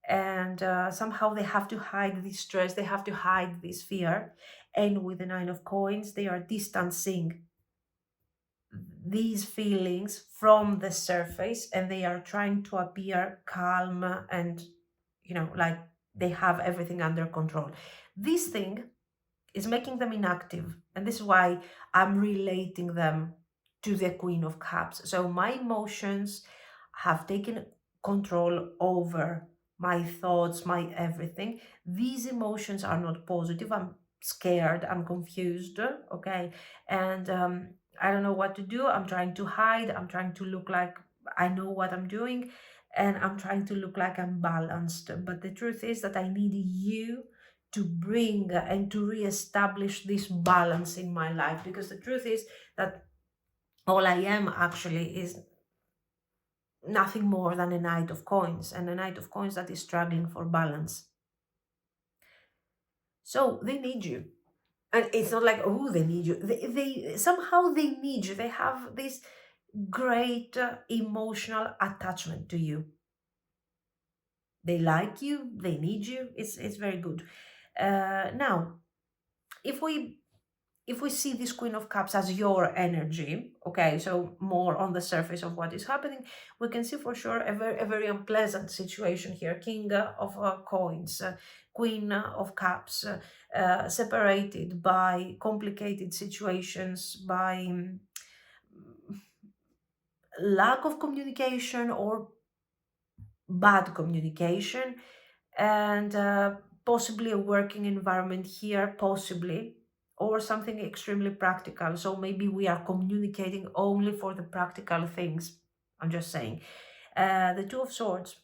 and somehow they have to hide this stress, they have to hide this fear. And with the Nine of Coins, they are distancing these feelings from the surface, and they are trying to appear calm and, like they have everything under control. This thing is making them inactive, and this is why I'm relating them to the Queen of Cups. So my emotions have taken control over my thoughts, my everything. These emotions are not positive. I'm scared, I'm confused, okay? And I don't know what to do. I'm trying to hide, I'm trying to look like I know what I'm doing. and I'm trying to look like I'm balanced. But the truth is that I need you to bring and to reestablish this balance in my life, because the truth is that all I am actually is nothing more than a knight of coins, and a knight of coins that is struggling for balance. So they need you. And it's not like, oh, they need you. They somehow they need you. They have this great emotional attachment to you. They like you, they need you. It's very good. Now, if we see this Queen of Cups as your energy, okay, so more on the surface of what is happening, we can see for sure a very unpleasant situation here. King of Coins, Queen of Cups, separated by complicated situations, by lack of communication or bad communication, and possibly a working environment here, possibly, or something extremely practical. So maybe we are communicating only for the practical things. I'm just saying. The Two of Swords.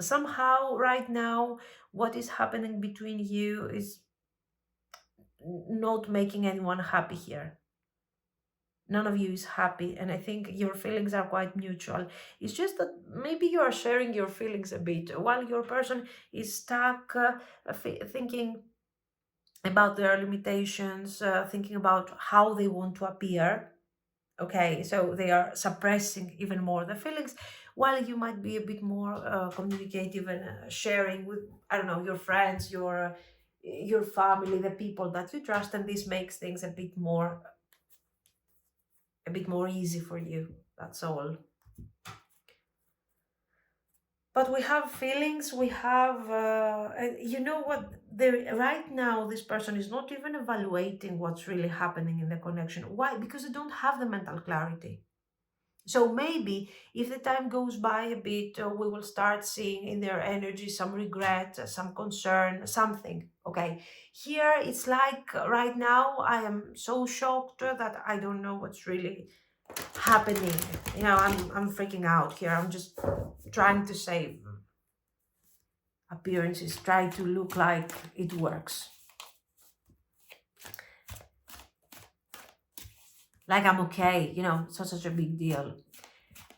Somehow, right now, what is happening between you is not making anyone happy here. None of you is happy, and I think your feelings are quite mutual. It's just that maybe you are sharing your feelings a bit while your person is stuck, thinking about their limitations, thinking about how they want to appear. Okay, so they are suppressing even more the feelings, while you might be a bit more communicative and sharing with, I don't know, your friends, your family, the people that you trust, and this makes things a bit more easy for you. That's all. But we have feelings, we have you know what, right now this person is not even evaluating what's really happening in the connection. Why? Because they don't have the mental clarity. So maybe if the time goes by a bit, we will start seeing in their energy some regret, some concern, something. Okay. Here it's like right now I am so shocked that I don't know what's really happening. I'm freaking out here. I'm just trying to save appearances, try to look like it works. Like I'm okay, it's not such a big deal.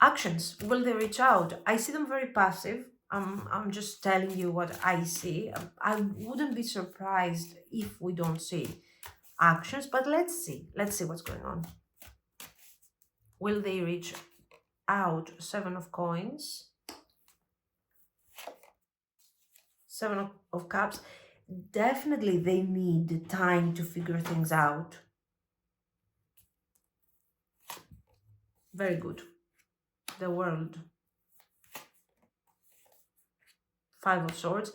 Actions, will they reach out? I see them very passive. I'm just telling you what I see. I wouldn't be surprised if we don't see actions, but let's see. Let's see what's going on. Will they reach out? Seven of Coins. Seven of Cups. Definitely they need time to figure things out. Very good. The World. Five of Swords.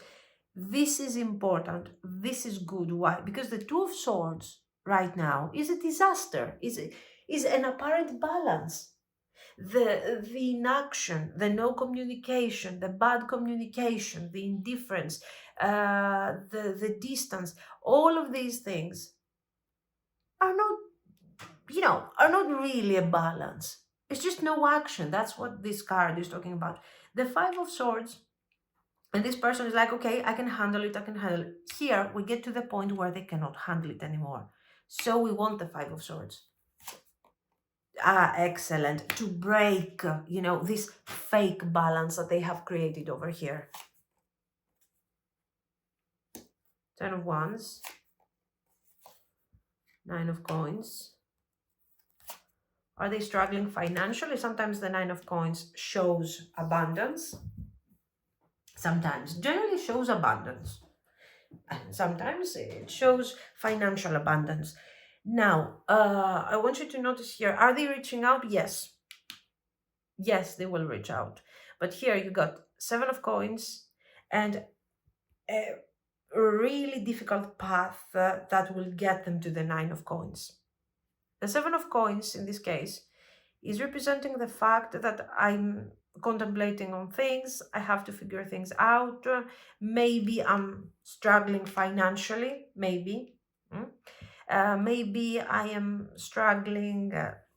This is important. This is good. Why? Because the Two of Swords right now is a disaster. Is an apparent balance. The inaction, the no communication, the bad communication, the indifference, the distance, all of these things are not, are not really a balance. It's just no action. That's what this card is talking about. The Five of Swords, and this person is like, okay, I can handle it, I can handle it. Here, we get to the point where they cannot handle it anymore. So we want the Five of Swords. Ah, excellent. To break, this fake balance that they have created over here. Ten of Wands. Nine of Coins. Are they struggling financially? Sometimes the Nine of Coins shows abundance. Sometimes, generally shows abundance. And sometimes it shows financial abundance. Now, I want you to notice here, are they reaching out? Yes. Yes, they will reach out. But here you got Seven of Coins and a really difficult path that will get them to the Nine of Coins. The Seven of Coins, in this case, is representing the fact that I'm contemplating on things, I have to figure things out. Maybe I'm struggling financially, maybe. Maybe I am struggling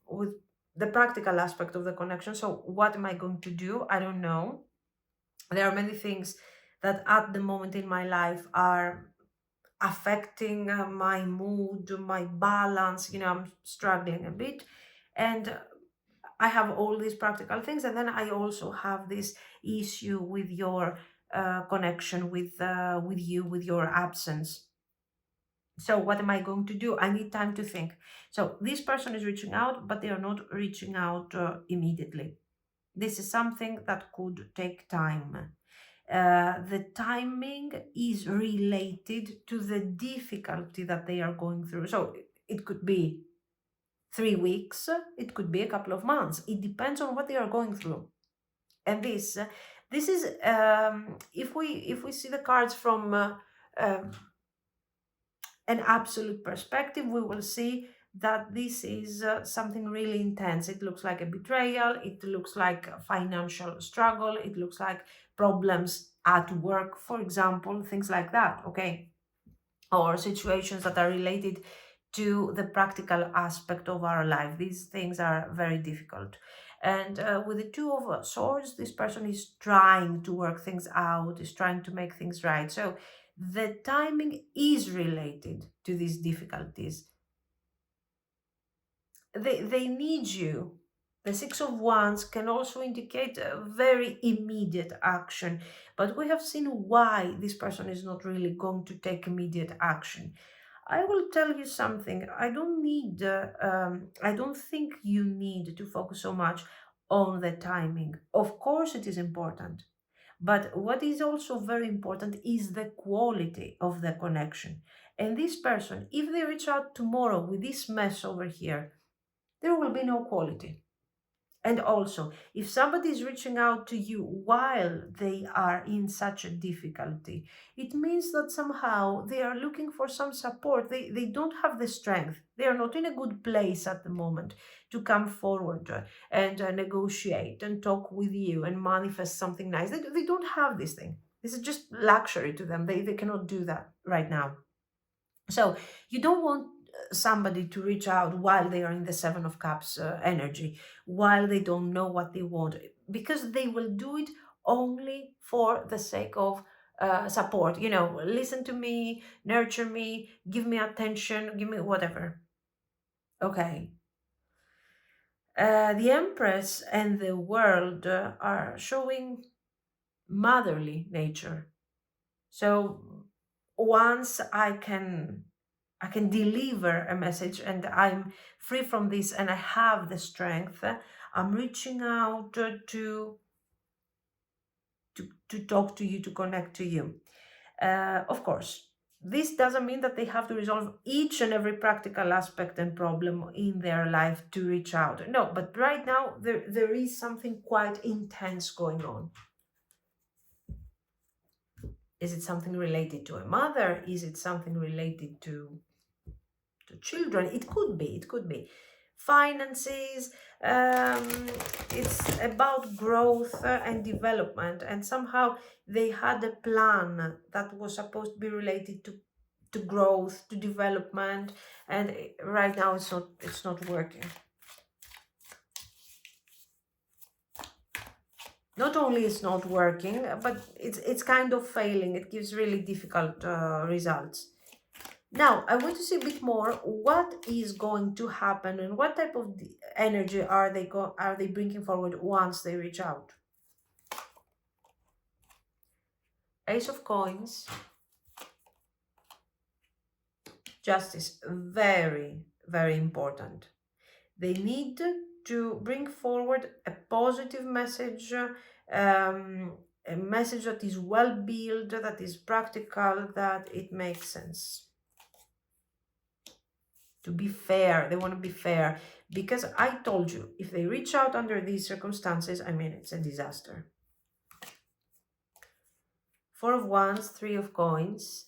with the practical aspect of the connection. So, what am I going to do? I don't know. There are many things that at the moment in my life are affecting my mood, my balance. I'm struggling a bit. And I have all these practical things. And then I also have this issue with your connection with you, with your absence. So what am I going to do? I need time to think. So this person is reaching out, but they are not reaching out immediately. This is something that could take time. The timing is related to the difficulty that they are going through. So it could be 3 weeks, it could be a couple of months. It depends on what they are going through. And this is if we see the cards from um an absolute perspective, we will see that this is something really intense. It looks like a betrayal, it looks like a financial struggle, it looks like problems at work, for example, things like that, okay? Or situations that are related to the practical aspect of our life. These things are very difficult. And with the Two of Swords, this person is trying to work things out, is trying to make things right. So the timing is related to these difficulties. They need you. The Six of Wands can also indicate a very immediate action, but we have seen why this person is not really going to take immediate action. I will tell you something. I don't think you need to focus so much on the timing. Of course, it is important. But what is also very important is the quality of the connection. And this person, if they reach out tomorrow with this mess over here, there will be no quality. And also, if somebody is reaching out to you while they are in such a difficulty, it means that somehow they are looking for some support. They don't have the strength. They are not in a good place at the moment to come forward and negotiate and talk with you and manifest something nice. They don't have this thing. This is just luxury to them. They cannot do that right now. So you don't want somebody to reach out while they are in the Seven of Cups energy, while they don't know what they want, because they will do it only for the sake of support. Listen to me, nurture me, give me attention, give me whatever. Okay. The Empress and the World are showing motherly nature. So once I can deliver a message and I'm free from this and I have the strength, I'm reaching out to talk to you, to connect to you. Of course, this doesn't mean that they have to resolve each and every practical aspect and problem in their life to reach out. No, but right now there is something quite intense going on. Is it something related to a mother? Is it something related to children? It could be finances. It's about growth and development, and somehow they had a plan that was supposed to be related to growth, to development, and right now it's not working. Not only it's not working, but it's kind of failing. It gives really difficult results. Now, I want to see a bit more what is going to happen and what type of energy are they bringing forward once they reach out. Ace of Coins, Justice, very, very important. They need to bring forward a positive message, a message that is well built, that is practical, that it makes sense. To be fair, they want to be fair, because I told you, if they reach out under these circumstances, I mean, it's a disaster. Four of Wands, Three of Coins,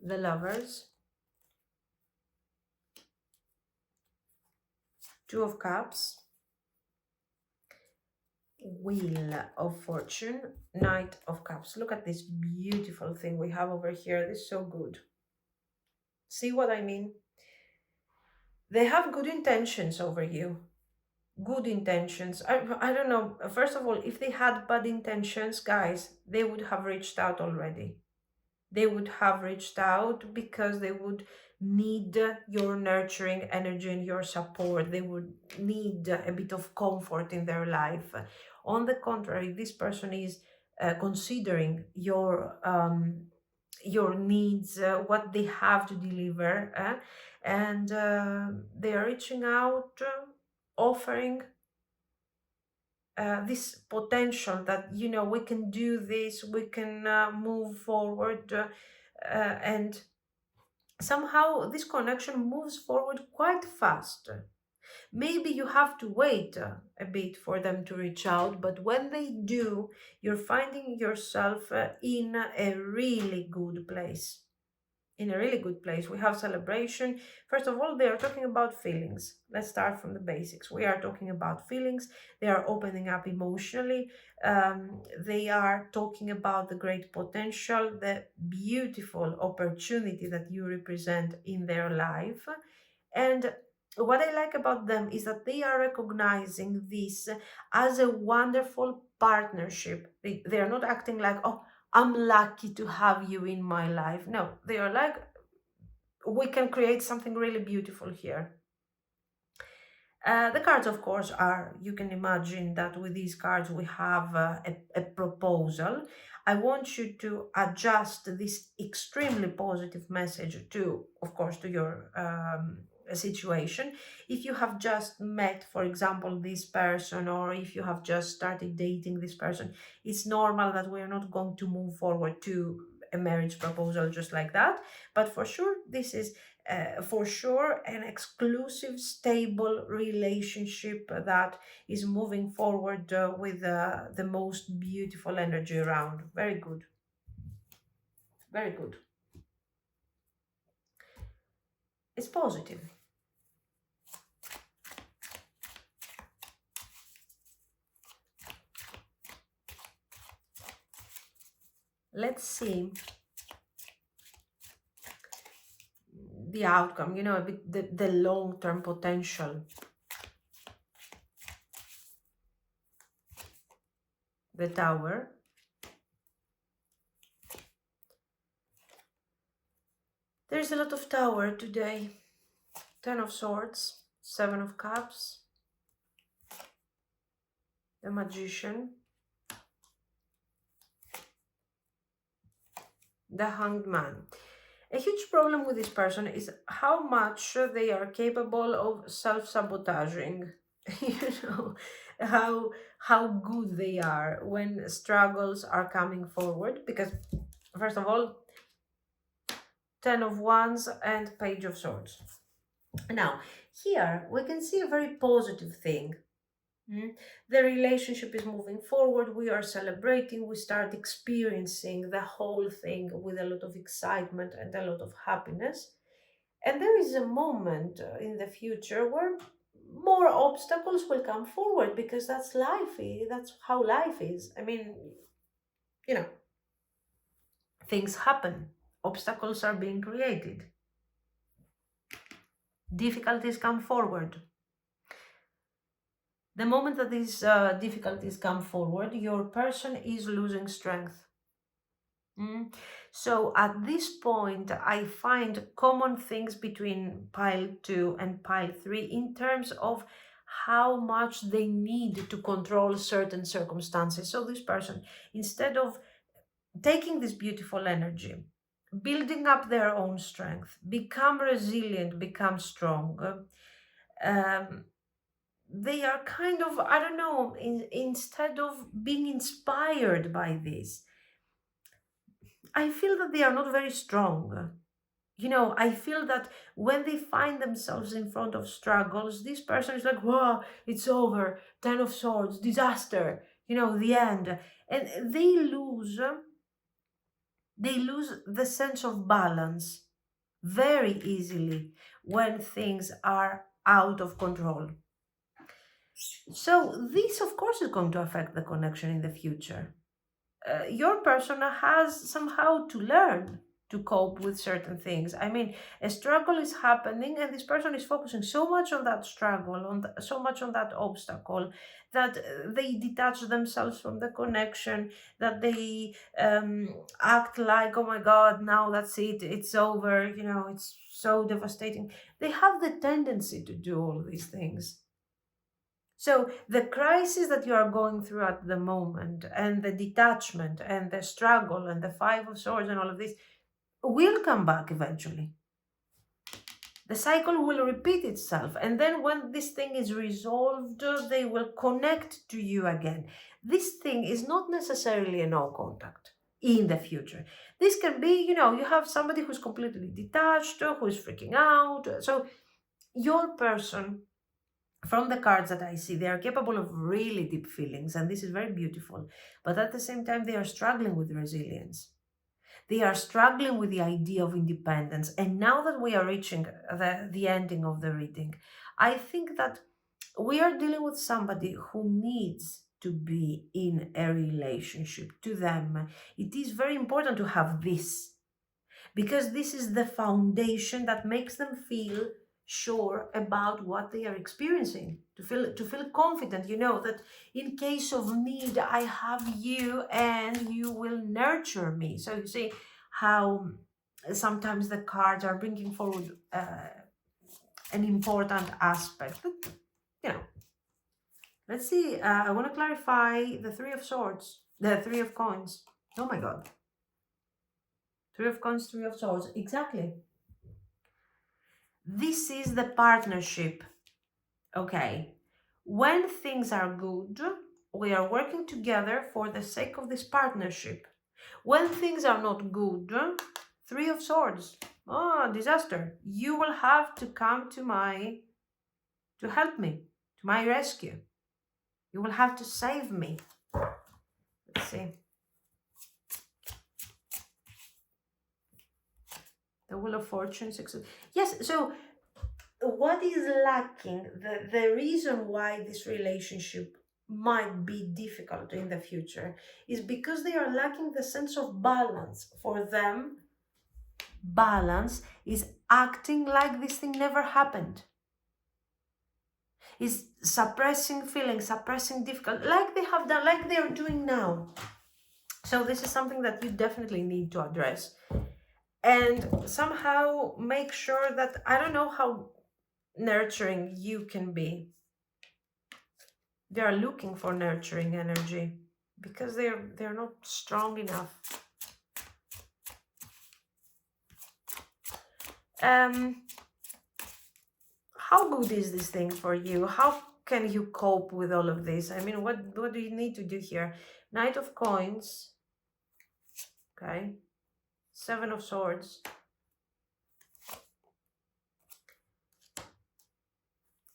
the Lovers, Two of Cups, Wheel of Fortune, Knight of Cups. Look at this beautiful thing we have over here. This is so good. See what I mean? They have good intentions over you. good intentions. I don't know. First of all, if they had bad intentions, guys, they would have reached out already. They would have reached out because they would need your nurturing energy and your support. They would need a bit of comfort in their life. On the contrary, this person is considering your needs, what they have to deliver, and they are reaching out, offering this potential that, you know, we can do this, we can move forward, and somehow this connection moves forward quite fast. Maybe you have to wait a bit for them to reach out, but when they do, you're finding yourself in a really good place. In a really good place. We have celebration. First of all, they are talking about feelings. Let's start from the basics. We are talking about feelings. They are opening up emotionally. They are talking about the great potential, the beautiful opportunity that you represent in their life. And what I like about them is that they are recognizing this as a wonderful partnership. They are not acting like, oh, I'm lucky to have you in my life. No, they are like, we can create something really beautiful here. The cards, of course, are, you can imagine that with these cards we have a proposal. I want you to adjust this extremely positive message to, of course, to your situation. If you have just met, for example, this person, or if you have just started dating this person, it's normal that we are not going to move forward to a marriage proposal just like that. But for sure, this is for sure an exclusive, stable relationship that is moving forward with the most beautiful energy around. Very good. Very good. It's positive. Let's see the outcome, you know, a bit the long-term potential. The Tower. There's a lot of Tower today. Ten of Swords, Seven of Cups, the Magician, the Hanged Man. A huge problem with this person is how much they are capable of self-sabotaging. You know, how good they are when struggles are coming forward. Because, first of all, Ten of Wands and Page of Swords. Now, here we can see a very positive thing. The relationship is moving forward, we are celebrating, we start experiencing the whole thing with a lot of excitement and a lot of happiness. And there is a moment in the future where more obstacles will come forward, because that's life. That's how life is. I mean, you know, things happen, obstacles are being created, difficulties come forward. The moment that these difficulties come forward, your person is losing strength. So at this point, I find common things between pile 2 and pile 3 in terms of how much they need to control certain circumstances. So this person, instead of taking this beautiful energy, building up their own strength, become resilient, become strong, they are kind of, I don't know, instead of being inspired by this, I feel that they are not very strong. You know, I feel that when they find themselves in front of struggles, this person is like, whoa, it's over, Ten of Swords, disaster, you know, the end. And they lose the sense of balance very easily when things are out of control. So this, of course, is going to affect the connection in the future. Your person has somehow to learn to cope with certain things. I mean, a struggle is happening, and this person is focusing so much on that struggle, so much on that obstacle, that they detach themselves from the connection, that they act like, oh my God, now that's it, it's over, it's so devastating. They have the tendency to do all these things. So the crisis that you are going through at the moment, and the detachment, and the struggle, and the Five of Swords, and all of this, will come back eventually. The cycle will repeat itself, and then when this thing is resolved, they will connect to you again. This thing is not necessarily a no contact in the future. This can be, you have somebody who's completely detached, who is freaking out. So your person, from the cards that I see, they are capable of really deep feelings, and this is very beautiful. But at the same time, they are struggling with resilience. They are struggling with the idea of independence. And now that we are reaching the ending of the reading, I think that we are dealing with somebody who needs to be in a relationship. To them, it is very important to have this, because this is the foundation that makes them feel sure about what they are experiencing, to feel confident, that in case of need I have you and you will nurture me. So you see how sometimes the cards are bringing forward an important aspect. Let's see. I want to clarify the Three of Swords, the Three of Coins. Oh my God. Three of Coins, Three of Swords. Exactly. This is the partnership. Okay. When things are good, we are working together for the sake of this partnership. When things are not good, Three of Swords. Oh, disaster. You will have to come to help me, to my rescue. You will have to save me. Let's see. The Wheel of Fortune, success. Yes, so what is lacking, the reason why this relationship might be difficult in the future, is because they are lacking the sense of balance. For them, balance is acting like this thing never happened, is suppressing feelings, suppressing difficult, like they have done, like they are doing now. So this is something that you definitely need to address, and somehow make sure that, I don't know how nurturing you can be. They are looking for nurturing energy because they're not strong enough. How good is this thing for you? How can you cope with all of this? I mean, what do you need to do here? Knight of Coins. Okay. Seven of Swords.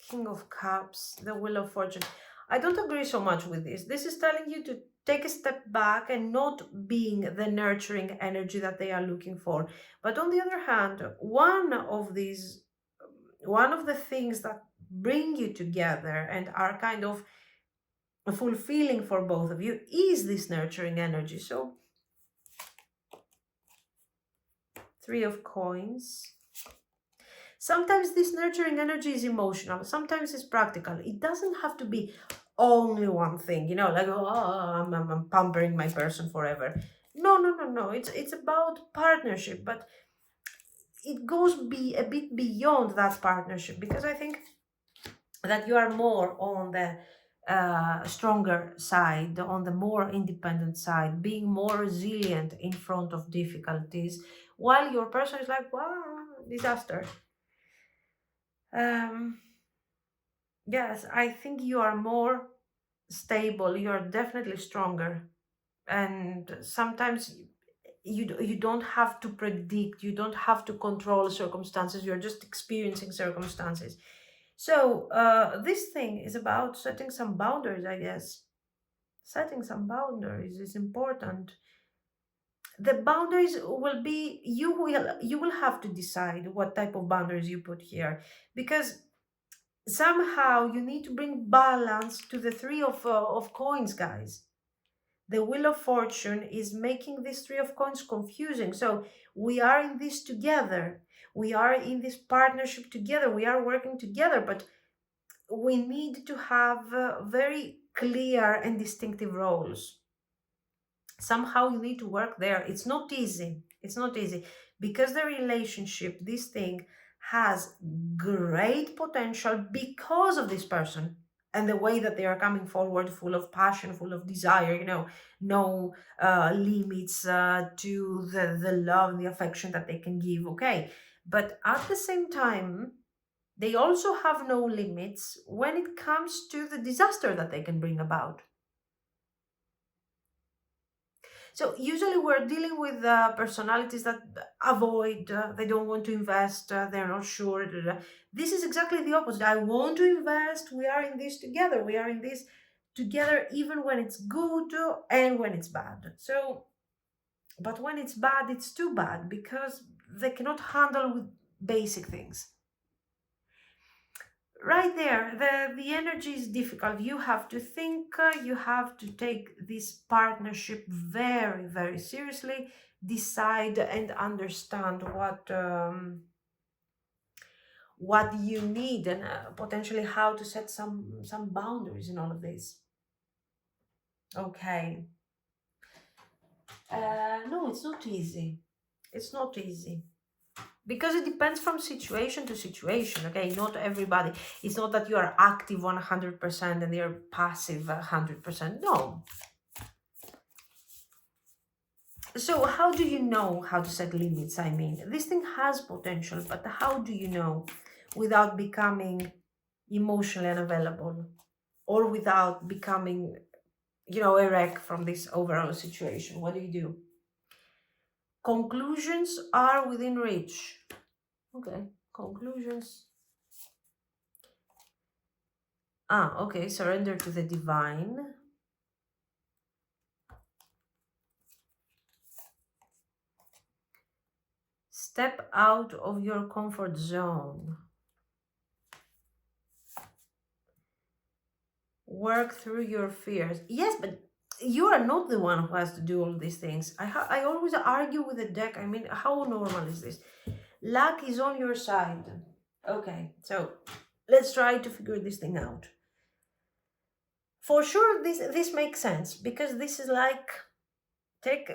King of Cups. The Wheel of Fortune. I don't agree so much with this. This is telling you to take a step back and not being the nurturing energy that they are looking for. But on the other hand, one of the things that bring you together and are kind of fulfilling for both of you is this nurturing energy. So, Three of Coins. Sometimes this nurturing energy is emotional, sometimes it's practical. It doesn't have to be only one thing, like, oh, I'm pampering my person forever. No. It's about partnership, but it goes a bit beyond that partnership, because I think that you are more on the stronger side, on the more independent side, being more resilient in front of difficulties, while your person is like, wow, disaster. Yes, I think you are more stable, you are definitely stronger, and sometimes you don't have to predict, you don't have to control circumstances, you're just experiencing circumstances. So this thing is about setting some boundaries, I guess. Setting some boundaries is important. The boundaries will be, you will have to decide what type of boundaries you put here, because somehow you need to bring balance to the Three of Coins, guys. The Wheel of Fortune is making this Three of Coins confusing. So we are in this together. We are in this partnership together. We are working together, but we need to have very clear and distinctive roles. Somehow you need to work there. It's not easy. It's not easy because the relationship, this thing, has great potential because of this person and the way that they are coming forward, full of passion, full of desire, no limits to the love and the affection that they can give. Okay. But at the same time, they also have no limits when it comes to the disaster that they can bring about. So usually we're dealing with personalities that avoid, they don't want to invest, they're not sure. Da, da, da. This is exactly the opposite. I want to invest. We are in this together. We are in this together, even when it's good and when it's bad. So, but when it's bad, it's too bad because they cannot handle with basic things. Right there, the energy is difficult. You have to think, you have to take this partnership very, very seriously, decide and understand what you need, and potentially how to set some boundaries in all of this. Okay. No, it's not easy. It's not easy because it depends from situation to situation. Okay, not everybody, it's not that you are active 100% and you're passive 100%. No. So how do you know how to set limits? I mean, this thing has potential, but how do you know without becoming emotionally unavailable or without becoming, a wreck from this overall situation? What do you do? Conclusions are within reach. Okay, conclusions. Okay, surrender to the divine. Step out of your comfort zone. Work through your fears. Yes, but you are not the one who has to do all these things. I always argue with the deck. I mean, how normal is this? Luck is on your side. Okay, so let's try to figure this thing out. For sure, this makes sense because this is like take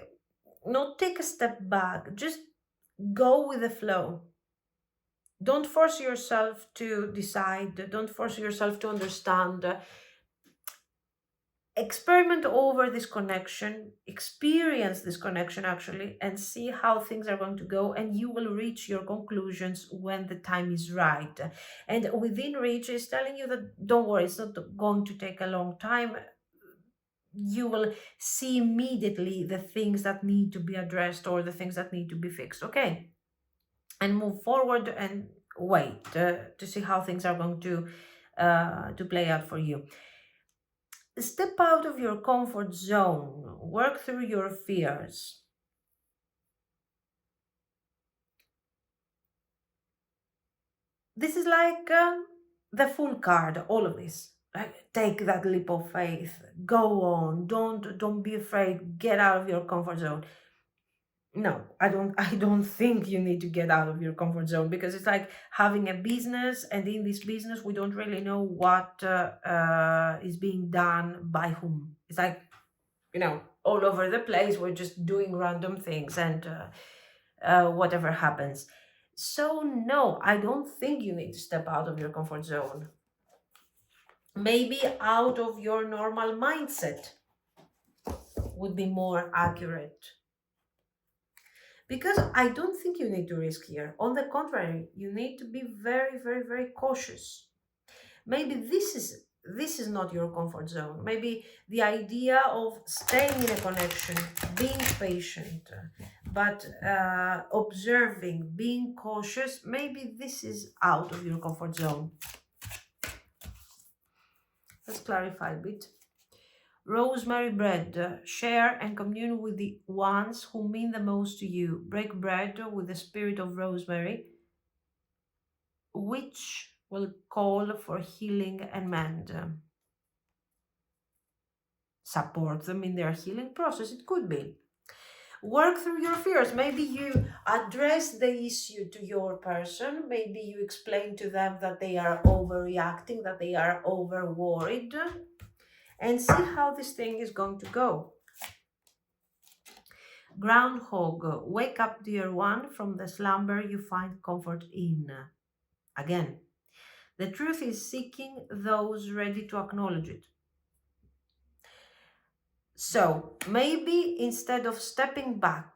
not take a step back, just go with the flow. Don't force yourself to decide, don't force yourself to understand. Experiment over this connection, experience this connection actually, and see how things are going to go, and you will reach your conclusions when the time is right. And within reach is telling you that don't worry, it's not going to take a long time. You will see immediately the things that need to be addressed or the things that need to be fixed. Okay, and move forward and wait to see how things are going to play out for you. Step out of your comfort zone, work through your fears. This is like the full card, all of this. Like, take that leap of faith, go on, don't be afraid, get out of your comfort zone. No, I don't think you need to get out of your comfort zone because it's like having a business, and in this business we don't really know what is being done by whom. It's like, all over the place. We're just doing random things and whatever happens. So, no, I don't think you need to step out of your comfort zone. Maybe out of your normal mindset would be more accurate. Because I don't think you need to risk here. On the contrary, you need to be very, very, very cautious. Maybe this is not your comfort zone. Maybe the idea of staying in a connection, being patient, but observing, being cautious, maybe this is out of your comfort zone. Let's clarify a bit. Rosemary bread. Share and commune with the ones who mean the most to you. Break bread with the spirit of rosemary, which will call for healing and mend. support them in their healing process. It could be. Work through your fears. Maybe you address the issue to your person. Maybe you explain to them that they are overreacting, that they are over worried, and see how this thing is going to go. Groundhog, wake up, dear one, from the slumber you find comfort in. Again, the truth is seeking those ready to acknowledge it. So maybe instead of stepping back,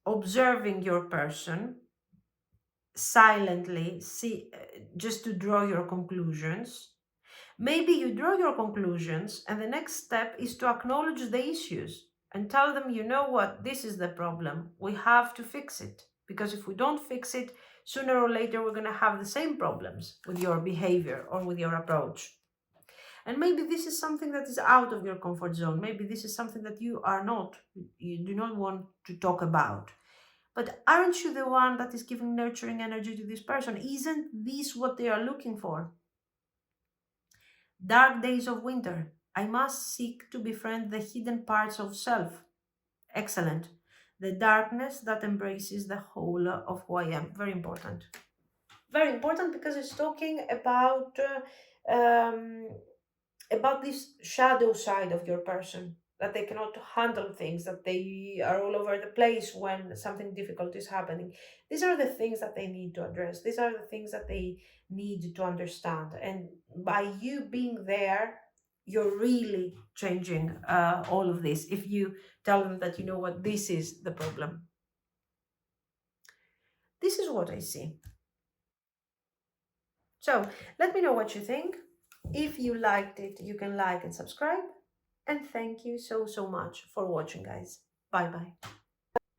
observing your person silently, just to draw your conclusions, maybe you draw your conclusions and the next step is to acknowledge the issues and tell them, you know what, this is the problem. We have to fix it. Because if we don't fix it, sooner or later we're going to have the same problems with your behavior or with your approach. And maybe this is something that is out of your comfort zone. Maybe this is something that you do not want to talk about. But aren't you the one that is giving nurturing energy to this person? Isn't this what they are looking for? Dark days of winter. I must seek to befriend the hidden parts of self. Excellent. The darkness that embraces the whole of who I am. Very important. Very important because it's talking about this shadow side of your person, that they cannot handle things, that they are all over the place when something difficult is happening. These are the things that they need to address. These are the things that they need to understand. And by you being there, you're really changing all of this. If you tell them that, you know what, this is the problem. This is what I see. So let me know what you think. If you liked it, you can like and subscribe. And thank you so much for watching, guys. Bye bye.